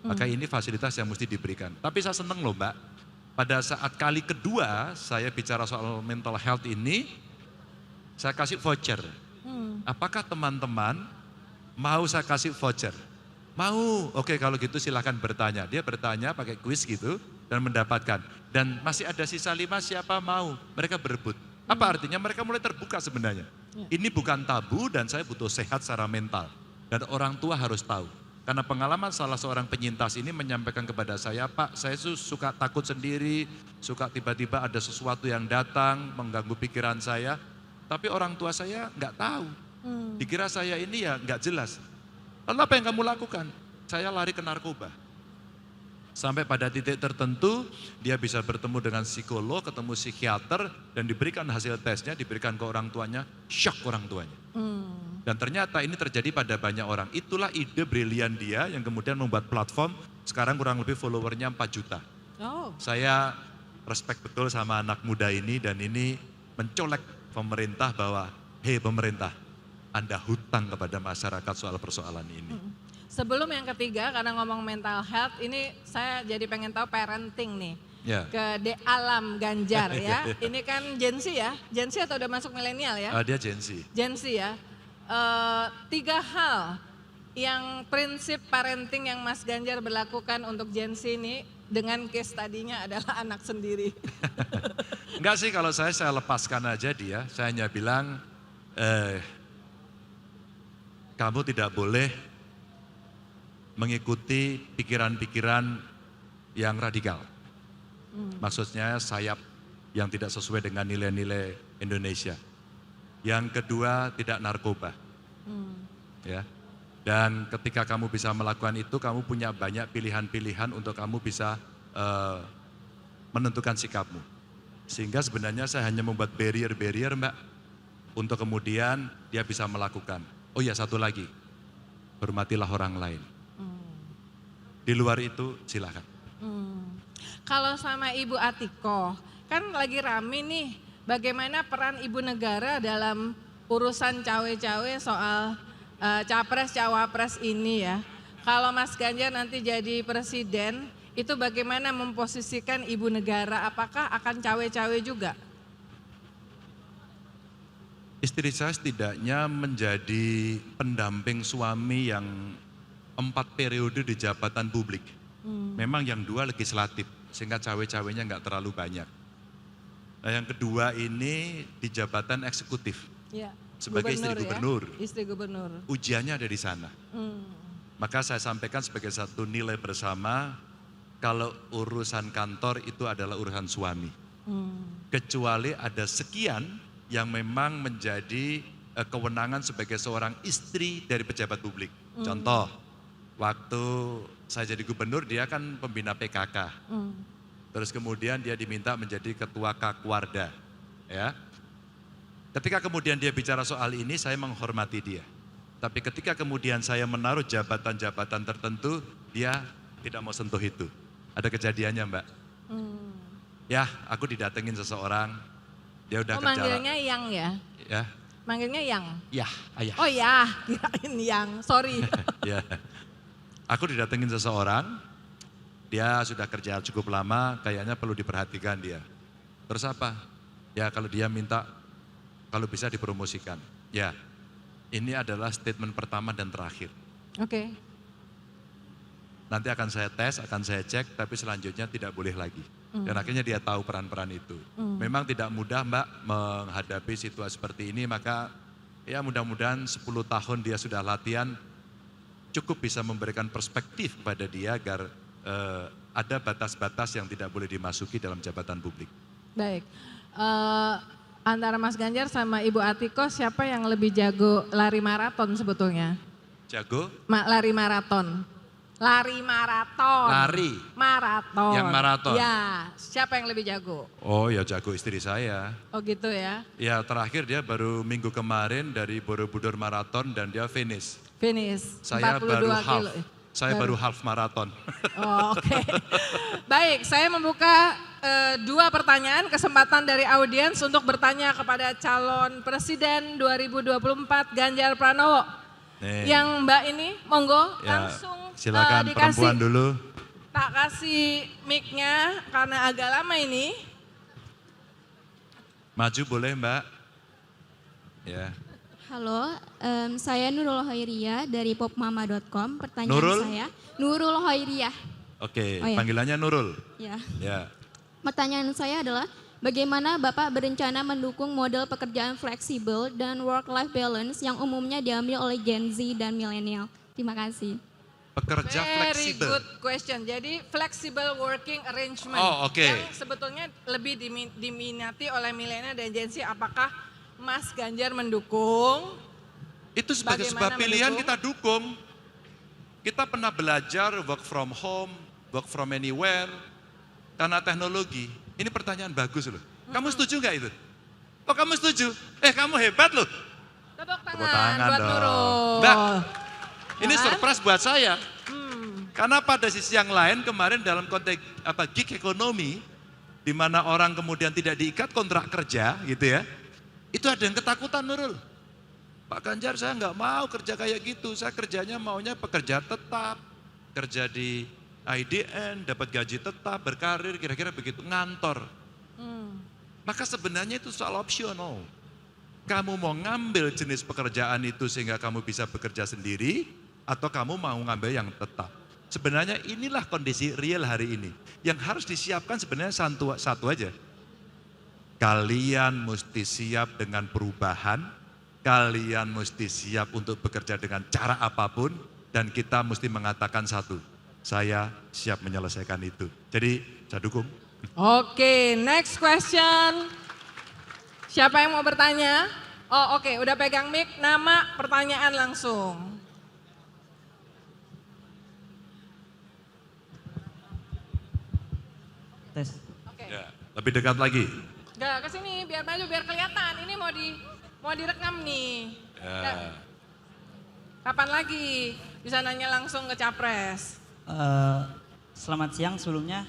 Maka ini fasilitas yang mesti diberikan. Tapi saya senang loh Mbak, pada saat kali kedua saya bicara soal mental health ini, saya kasih voucher. Apakah teman-teman mau saya kasih voucher? Mau, oke kalau gitu silahkan bertanya. Dia bertanya pakai kuis gitu dan mendapatkan. Dan masih ada sisa 5 siapa mau, mereka berebut. Apa artinya? Mereka mulai terbuka sebenarnya. Ini bukan tabu dan saya butuh sehat secara mental. Dan orang tua harus tahu. Karena pengalaman salah seorang penyintas ini menyampaikan kepada saya, Pak saya suka takut sendiri, suka tiba-tiba ada sesuatu yang datang mengganggu pikiran saya. Tapi orang tua saya nggak tahu. Dikira saya ini ya nggak jelas. Lalu apa yang kamu lakukan? Saya lari ke narkoba. Sampai pada titik tertentu dia bisa bertemu dengan psikolog, ketemu psikiater dan diberikan hasil tesnya, diberikan ke orang tuanya, shock orang tuanya. Dan ternyata ini terjadi pada banyak orang. Itulah ide brilian dia yang kemudian membuat platform, sekarang kurang lebih followernya 4 juta. Saya respect betul sama anak muda ini dan ini mencolek pemerintah bahwa, hei pemerintah, Anda hutang kepada masyarakat soal persoalan ini. Sebelum yang ketiga, karena ngomong mental health, ini saya jadi pengen tahu parenting nih. Ke Alam Ganjar ya. Ini kan Gen Z ya? Gen Z atau udah masuk milenial ya? Dia Gen Z. Gen Z ya. 3 hal yang prinsip parenting yang Mas Ganjar berlakukan untuk Gen Z ini dengan case tadinya adalah anak sendiri. Enggak sih, kalau saya lepaskan aja dia. Saya hanya bilang, kamu tidak boleh mengikuti pikiran-pikiran yang radikal. Maksudnya sayap yang tidak sesuai dengan nilai-nilai Indonesia. Yang kedua, tidak narkoba. Ya. Dan ketika kamu bisa melakukan itu, kamu punya banyak pilihan-pilihan untuk kamu bisa menentukan sikapmu. Sehingga sebenarnya saya hanya membuat barrier-barrier Mbak, untuk kemudian dia bisa melakukan. Oh ya, satu lagi, hormatilah orang lain. Di luar itu silakan. Kalau sama Ibu Atiko, kan lagi rame nih bagaimana peran ibu negara dalam urusan cawe-cawe soal capres-cawapres ini ya. Kalau Mas Ganjar nanti jadi presiden, itu bagaimana memposisikan ibu negara, apakah akan cawe-cawe juga? Istri saya setidaknya menjadi pendamping suami yang 4 periode di jabatan publik. Memang yang 2 legislatif, sehingga cawe-cawenya nggak terlalu banyak. Nah yang kedua ini di jabatan eksekutif, Ya, sebagai istri gubernur. Ya? Istri gubernur. Ujiannya ada di sana. Maka saya sampaikan sebagai satu nilai bersama, kalau urusan kantor itu adalah urusan suami. Kecuali ada sekian yang memang menjadi kewenangan sebagai seorang istri dari pejabat publik. Contoh, waktu saya jadi gubernur dia kan pembina PKK. Terus kemudian dia diminta menjadi ketua Kakwarda. Ya. Ketika kemudian dia bicara soal ini, saya menghormati dia. Tapi ketika kemudian saya menaruh jabatan-jabatan tertentu, dia tidak mau sentuh itu. Ada kejadiannya Mbak. Ya, aku didatengin seseorang, dia udah kerja. Manggilnya Yang ya? Ya. Manggilnya Yang? Ya, ayah. Oh ya, kirain Yang, sorry. Ya. Aku didatengin seseorang, dia sudah kerja cukup lama, kayaknya perlu diperhatikan dia. Terus apa? Ya kalau dia minta, kalau bisa dipromosikan. Ya, ini adalah statement pertama dan terakhir. Oke. Nanti akan saya tes, akan saya cek, tapi selanjutnya tidak boleh lagi. Dan akhirnya dia tahu peran-peran itu. Memang tidak mudah Mbak menghadapi situasi seperti ini, maka ya mudah-mudahan 10 tahun dia sudah latihan, cukup bisa memberikan perspektif kepada dia agar ada batas-batas yang tidak boleh dimasuki dalam jabatan publik. Baik, antara Mas Ganjar sama Ibu Atiko siapa yang lebih jago lari maraton sebetulnya? Jago? Lari maraton. Lari maraton. Lari? Maraton. Yang maraton? Ya, siapa yang lebih jago? Oh ya jago istri saya. Oh gitu ya? Ya terakhir dia baru minggu kemarin dari Borobudur Maraton dan dia finish. Finish, Saya 42 baru kilo. Saya baru half maraton. Oh, oke. Baik, saya membuka 2 pertanyaan, kesempatan dari audiens untuk bertanya kepada calon presiden 2024 Ganjar Pranowo. Nih. Yang Mbak ini, monggo Ya, langsung silakan dikasih. perempuan dulu. Tak kasih mic-nya karena agak lama ini. Maju boleh Mbak. Ya. Halo, saya Nurul Hoiriyah dari popmama.com. Pertanyaan Nurul? saya, Nurul Hoiriyah. Oke, Oh, ya. panggilannya Nurul. Ya. Ya. Pertanyaan saya adalah, bagaimana Bapak berencana mendukung model pekerjaan fleksibel dan work-life balance yang umumnya diambil oleh Gen Z dan milenial? Terima kasih. Pekerja Very fleksibel. good question. Jadi flexible working arrangement Oh, oke. yang sebetulnya lebih diminati oleh milenial dan Gen Z. Apakah Mas Ganjar mendukung? Itu sebagai Bagaimana sebuah pilihan mendukung? kita dukung. Kita pernah belajar work from home, work from anywhere, karena teknologi. Ini pertanyaan bagus loh. Kamu setuju nggak itu? Oh kamu setuju? Kamu hebat loh. Tepuk Tepuk tangan tangan buat dong. Nurul. Mbak, ini Kan? surprise buat saya. Karena pada sisi yang lain kemarin dalam konteks gig ekonomi, di mana orang kemudian tidak diikat kontrak kerja gitu ya, itu ada yang ketakutan Nurul. Pak Ganjar saya nggak mau kerja kayak gitu, saya kerjanya maunya pekerja tetap, kerja di IDN, dapat gaji tetap, berkarir, kira-kira begitu, ngantor. Maka sebenarnya itu soal opsional. Kamu mau ngambil jenis pekerjaan itu sehingga kamu bisa bekerja sendiri, atau kamu mau ngambil yang tetap. Sebenarnya inilah kondisi real hari ini. Yang harus disiapkan sebenarnya satu aja. Kalian mesti siap dengan perubahan, kalian mesti siap untuk bekerja dengan cara apapun, dan kita mesti mengatakan satu, saya siap menyelesaikan itu. Jadi saya dukung. Oke, next question. Siapa yang mau bertanya? Oh oke, udah pegang mic, nama, pertanyaan langsung. Tes. Oke. Ya, lebih dekat lagi. Gak, kesini biar maju, biar kelihatan. Ini mau direkam nih. Ya. Kapan lagi bisa nanya langsung ke Capres? Selamat siang sebelumnya.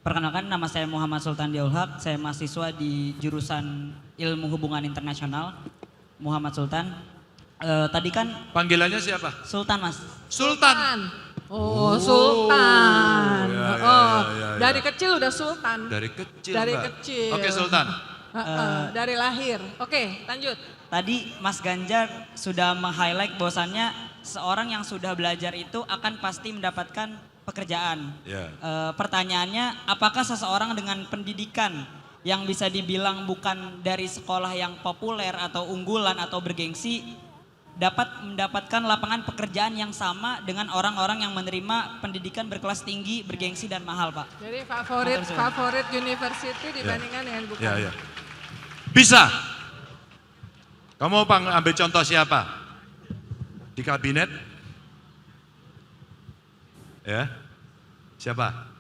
Perkenalkan nama saya Muhammad Sultan Diaulhaq, saya mahasiswa di jurusan Ilmu Hubungan Internasional. Muhammad Sultan. Tadi kan Panggilannya siapa? Sultan Mas. Sultan. Oh, Sultan. Ya. Dari kecil udah Sultan. Dari kecil, Dari Mbak. kecil. Oke, Sultan. Dari lahir. Oke, lanjut. Tadi Mas Ganjar sudah meng-highlight bahwasannya seorang yang sudah belajar itu akan pasti mendapatkan pekerjaan. Ya. Pertanyaannya, apakah seseorang dengan pendidikan yang bisa dibilang bukan dari sekolah yang populer atau unggulan atau bergengsi dapat mendapatkan lapangan pekerjaan yang sama dengan orang-orang yang menerima pendidikan berkelas tinggi, bergengsi dan mahal, Pak? Jadi favorit university dibandingkan dengan bukan. Ya. Bisa. Kamu mau ambil contoh siapa? Di kabinet? Ya. Siapa?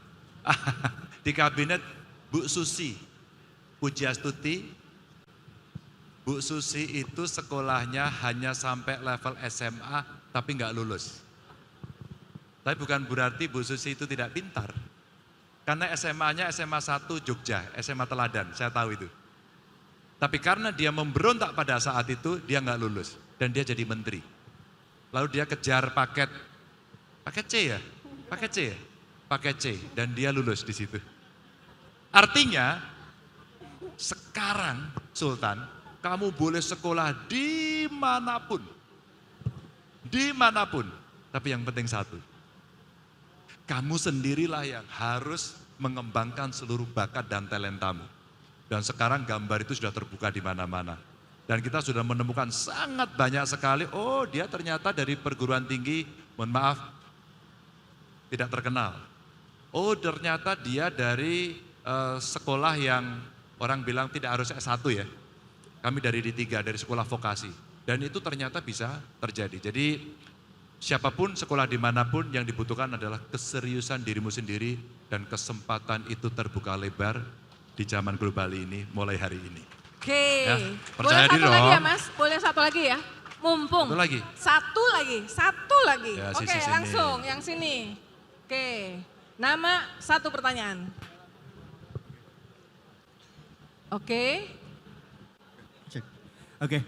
Di kabinet Bu Susi Pujiastuti. Bu Susi itu sekolahnya hanya sampai level SMA tapi nggak lulus. Tapi bukan berarti Bu Susi itu tidak pintar. Karena SMA-nya SMA 1 Jogja, SMA Teladan, saya tahu itu. Tapi karena dia memberontak pada saat itu, dia nggak lulus. Dan dia jadi menteri. Lalu dia kejar paket C ya? Paket C, dan dia lulus di situ. Artinya, sekarang Sultan, kamu boleh sekolah dimanapun. Tapi yang penting satu, kamu sendirilah yang harus mengembangkan seluruh bakat dan talentamu. Dan sekarang gambar itu sudah terbuka di mana-mana. Dan kita sudah menemukan sangat banyak sekali, oh dia ternyata dari perguruan tinggi, mohon maaf, tidak terkenal. Oh ternyata dia dari sekolah yang orang bilang tidak harus S1 ya. Kami dari D3, dari sekolah vokasi. Dan itu ternyata bisa terjadi. Jadi siapapun sekolah dimanapun yang dibutuhkan adalah keseriusan dirimu sendiri dan kesempatan itu terbuka lebar di zaman global ini mulai hari ini. Oke. Ya, Boleh percaya diri satu lagi dong. ya Mas? Boleh satu lagi ya? Mumpung. Satu lagi. Satu lagi. Ya, Oke, sini. langsung yang sini. Oke. Nama satu pertanyaan. Oke. Oke,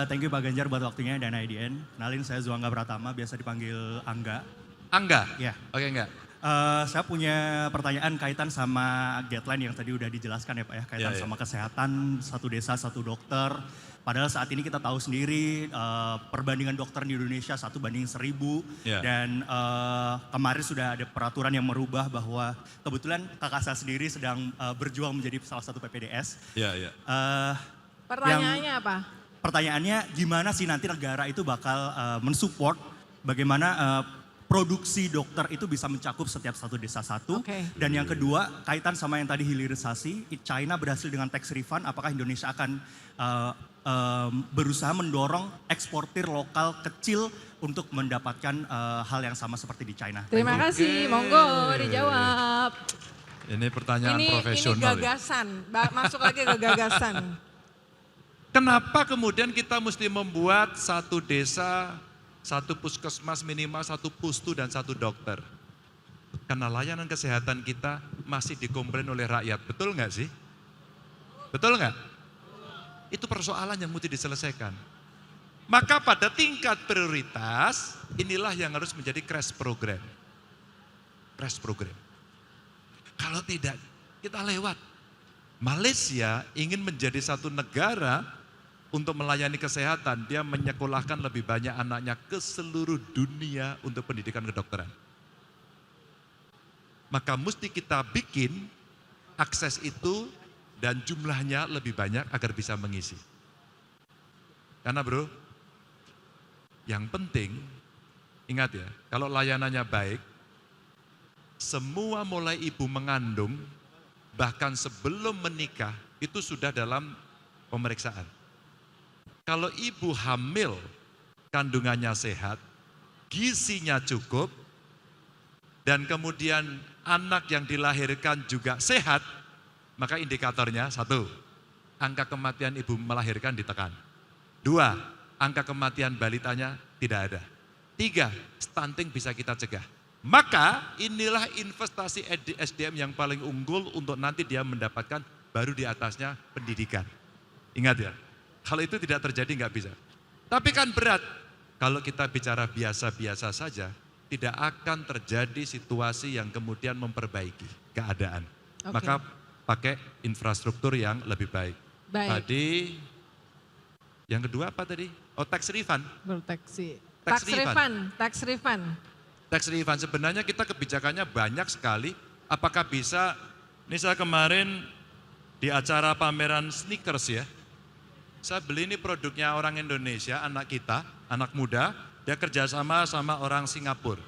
thank you Pak Ganjar buat waktunya dan IDN. Kenalin saya Zuangga Pratama, biasa dipanggil Angga. Angga? Ya. Oke, enggak. Saya punya pertanyaan kaitan sama guideline yang tadi udah dijelaskan ya Pak ya. Kaitan sama kesehatan, satu desa, satu dokter. Padahal saat ini kita tahu sendiri perbandingan dokter di Indonesia 1:1000. Dan kemarin sudah ada peraturan yang merubah bahwa kebetulan kakak saya sendiri sedang berjuang menjadi salah satu PPDS. Pertanyaannya apa? Pertanyaannya gimana sih nanti negara itu bakal mensupport bagaimana produksi dokter itu bisa mencakup setiap satu desa satu. Dan yang kedua kaitan sama yang tadi hilirisasi, China berhasil dengan tax refund, apakah Indonesia akan berusaha mendorong eksportir lokal kecil untuk mendapatkan hal yang sama seperti di China? Terima kasih, monggo dijawab. Ini pertanyaan profesional. Ini gagasan, masuk lagi ke gagasan. Kenapa kemudian kita mesti membuat satu desa, satu puskesmas minimal, satu pustu dan satu dokter? Karena layanan kesehatan kita masih dikomplain oleh rakyat, betul nggak sih? Betul nggak? Itu persoalan yang mesti diselesaikan. Maka pada tingkat prioritas, inilah yang harus menjadi crash program. Crash program. Kalau tidak, kita lewat. Malaysia ingin menjadi satu negara untuk melayani kesehatan, dia menyekolahkan lebih banyak anaknya ke seluruh dunia untuk pendidikan kedokteran. Maka mesti kita bikin akses itu dan jumlahnya lebih banyak agar bisa mengisi. Karena bro, yang penting, ingat ya, kalau layanannya baik, semua mulai ibu mengandung, bahkan sebelum menikah, itu sudah dalam pemeriksaan. Kalau ibu hamil, kandungannya sehat, gizinya cukup, dan kemudian anak yang dilahirkan juga sehat, Maka indikatornya 1, angka kematian ibu melahirkan ditekan. 2, angka kematian balitanya tidak ada. 3, stunting bisa kita cegah. Maka inilah investasi SDM yang paling unggul untuk nanti dia mendapatkan baru di atasnya pendidikan. Ingat ya, kalau itu tidak terjadi nggak bisa. Tapi kan berat, kalau kita bicara biasa-biasa saja, tidak akan terjadi situasi yang kemudian memperbaiki keadaan. Oke. Maka pakai infrastruktur yang lebih baik. Baik. Tadi, yang kedua apa tadi? Oh, tax refund. Proteksi. Tax refund. Tax refund. Tax refund sebenarnya kita kebijakannya banyak sekali. Apakah bisa, ini saya kemarin di acara pameran sneakers ya, saya beli ini produknya orang Indonesia, anak kita, anak muda, dia kerjasama sama orang Singapura.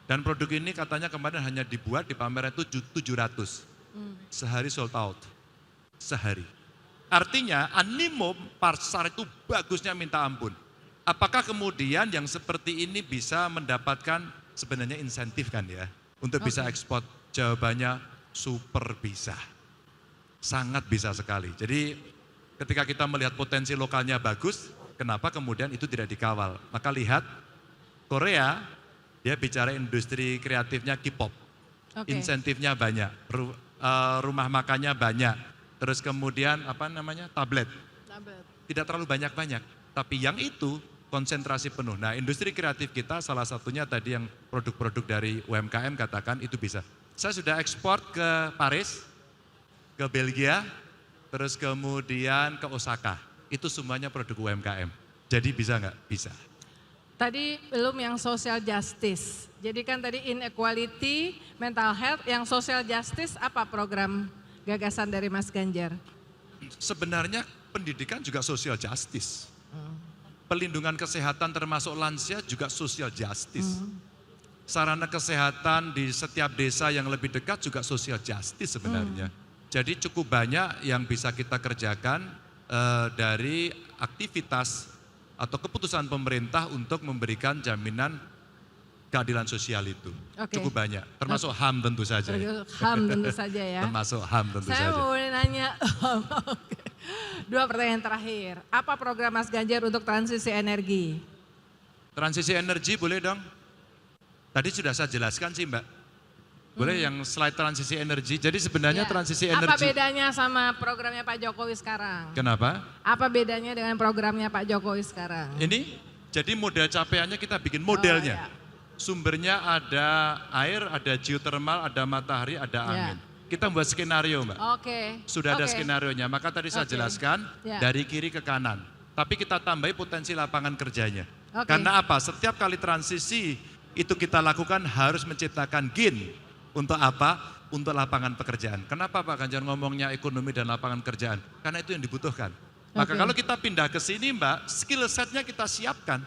Dan produk ini katanya kemarin hanya dibuat di pameran itu 700. Sehari sold out, sehari. Artinya animo pasar itu bagusnya minta ampun. Apakah kemudian yang seperti ini bisa mendapatkan sebenarnya insentif kan ya, untuk bisa ekspor? Jawabannya super bisa, sangat bisa sekali. Jadi ketika kita melihat potensi lokalnya bagus, kenapa kemudian itu tidak dikawal? Maka lihat Korea, dia bicara industri kreatifnya K-pop, insentifnya banyak, rumah makannya banyak, terus kemudian apa namanya tablet, tidak terlalu banyak-banyak, tapi yang itu konsentrasi penuh. Nah, industri kreatif kita salah satunya tadi yang produk-produk dari UMKM katakan itu bisa. Saya sudah ekspor ke Paris, ke Belgia, terus kemudian ke Osaka. Itu semuanya produk UMKM. Jadi bisa nggak? Bisa. Tadi belum yang social justice. Jadi kan tadi inequality, mental health, yang social justice apa program gagasan dari Mas Ganjar? Sebenarnya pendidikan juga social justice. Pelindungan kesehatan termasuk lansia juga social justice. Sarana kesehatan di setiap desa yang lebih dekat juga social justice sebenarnya. Jadi cukup banyak yang bisa kita kerjakan dari aktivitas atau keputusan pemerintah untuk memberikan jaminan keadilan sosial itu. Cukup banyak, termasuk HAM tentu saja. HAM tentu saja ya. Termasuk HAM tentu Saya saja. mau nanya, dua pertanyaan terakhir. Apa program Mas Ganjar untuk transisi energi? Transisi energi boleh dong? Tadi sudah saya jelaskan sih Mbak. Boleh yang slide transisi energi. Jadi sebenarnya Ya. transisi Apa energi. bedanya sama programnya Pak Jokowi sekarang? Kenapa? Apa bedanya dengan programnya Pak Jokowi sekarang? Ini jadi model capaiannya kita bikin modelnya. iya. Sumbernya ada air, ada geothermal, ada matahari, ada angin. Kita buat skenario Mbak. Oke. Sudah ada Oke. skenarionya, maka tadi saya Oke. jelaskan Ya. dari kiri ke kanan. Tapi kita tambahi potensi lapangan kerjanya. Oke. Karena apa? Setiap kali transisi itu kita lakukan harus menciptakan gain. Untuk apa? Untuk lapangan pekerjaan. Kenapa Pak Ganjar ngomongnya ekonomi dan lapangan kerjaan? Karena itu yang dibutuhkan. Maka Oke. kalau kita pindah ke sini Mbak, skill setnya kita siapkan.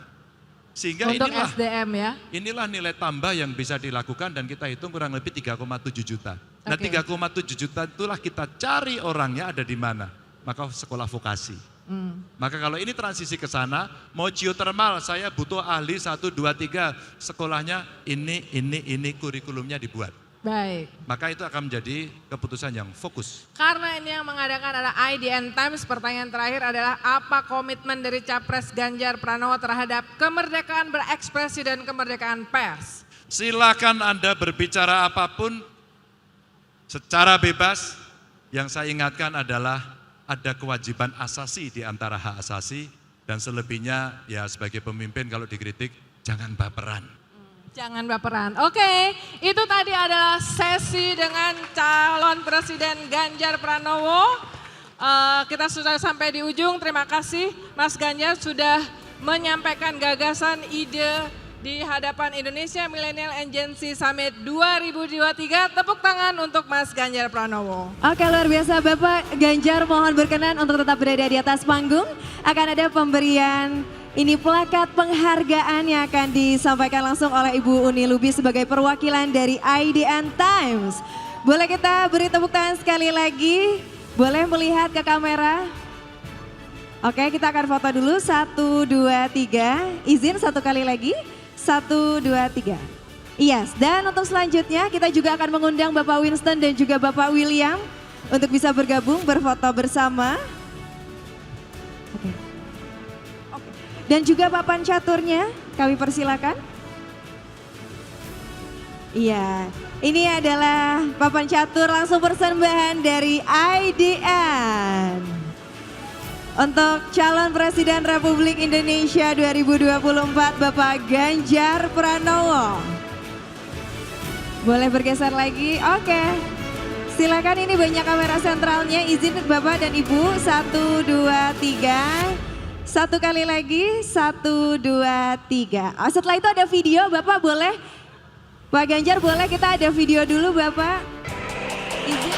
Sehingga Untuk inilah SDM ya. inilah nilai tambah yang bisa dilakukan dan kita hitung kurang lebih 3,7 juta. Nah Oke. 3,7 juta itulah kita cari orangnya ada di mana. Maka sekolah vokasi. Maka kalau ini transisi ke sana, mau geothermal saya butuh ahli 1, 2, 3. Sekolahnya ini kurikulumnya dibuat. Baik. Maka itu akan menjadi keputusan yang fokus. Karena ini yang mengadakan adalah IDN Times, pertanyaan terakhir adalah apa komitmen dari Capres Ganjar Pranowo terhadap kemerdekaan berekspresi dan kemerdekaan pers? Silakan Anda berbicara apapun secara bebas. Yang saya ingatkan adalah ada kewajiban asasi di antara hak asasi dan selebihnya ya sebagai pemimpin kalau dikritik jangan baperan. Jangan baperan. Oke, itu tadi adalah sesi dengan calon Presiden Ganjar Pranowo. Kita sudah sampai di ujung. Terima kasih Mas Ganjar sudah menyampaikan gagasan ide di hadapan Indonesia Millennial and Gen Z Summit 2023. Tepuk tangan untuk Mas Ganjar Pranowo. Oke, luar biasa Bapak Ganjar, mohon berkenan untuk tetap berada di atas panggung. Akan ada pemberian ini plakat penghargaan yang akan disampaikan langsung oleh Ibu Uni Lubis sebagai perwakilan dari IDN Times. Boleh kita beri tepuk tangan sekali lagi? Boleh melihat ke kamera? Oke, kita akan foto dulu. 1, 2, 3. Izin satu kali lagi. 1, 2, 3. Yes, dan untuk selanjutnya kita juga akan mengundang Bapak Winston dan juga Bapak William untuk bisa bergabung berfoto bersama. Oke. Dan juga papan caturnya kami persilakan. Iya, ini adalah papan catur langsung persembahan dari IDN. Untuk calon Presiden Republik Indonesia 2024 Bapak Ganjar Pranowo. Boleh bergeser lagi? Oke. Silakan, ini banyak kamera sentralnya, izin Bapak dan Ibu, 1, 2, 3. Satu kali lagi, 1, 2, 3. Setelah itu ada video, Bapak boleh, Pak Ganjar boleh kita ada video dulu Bapak. Izin.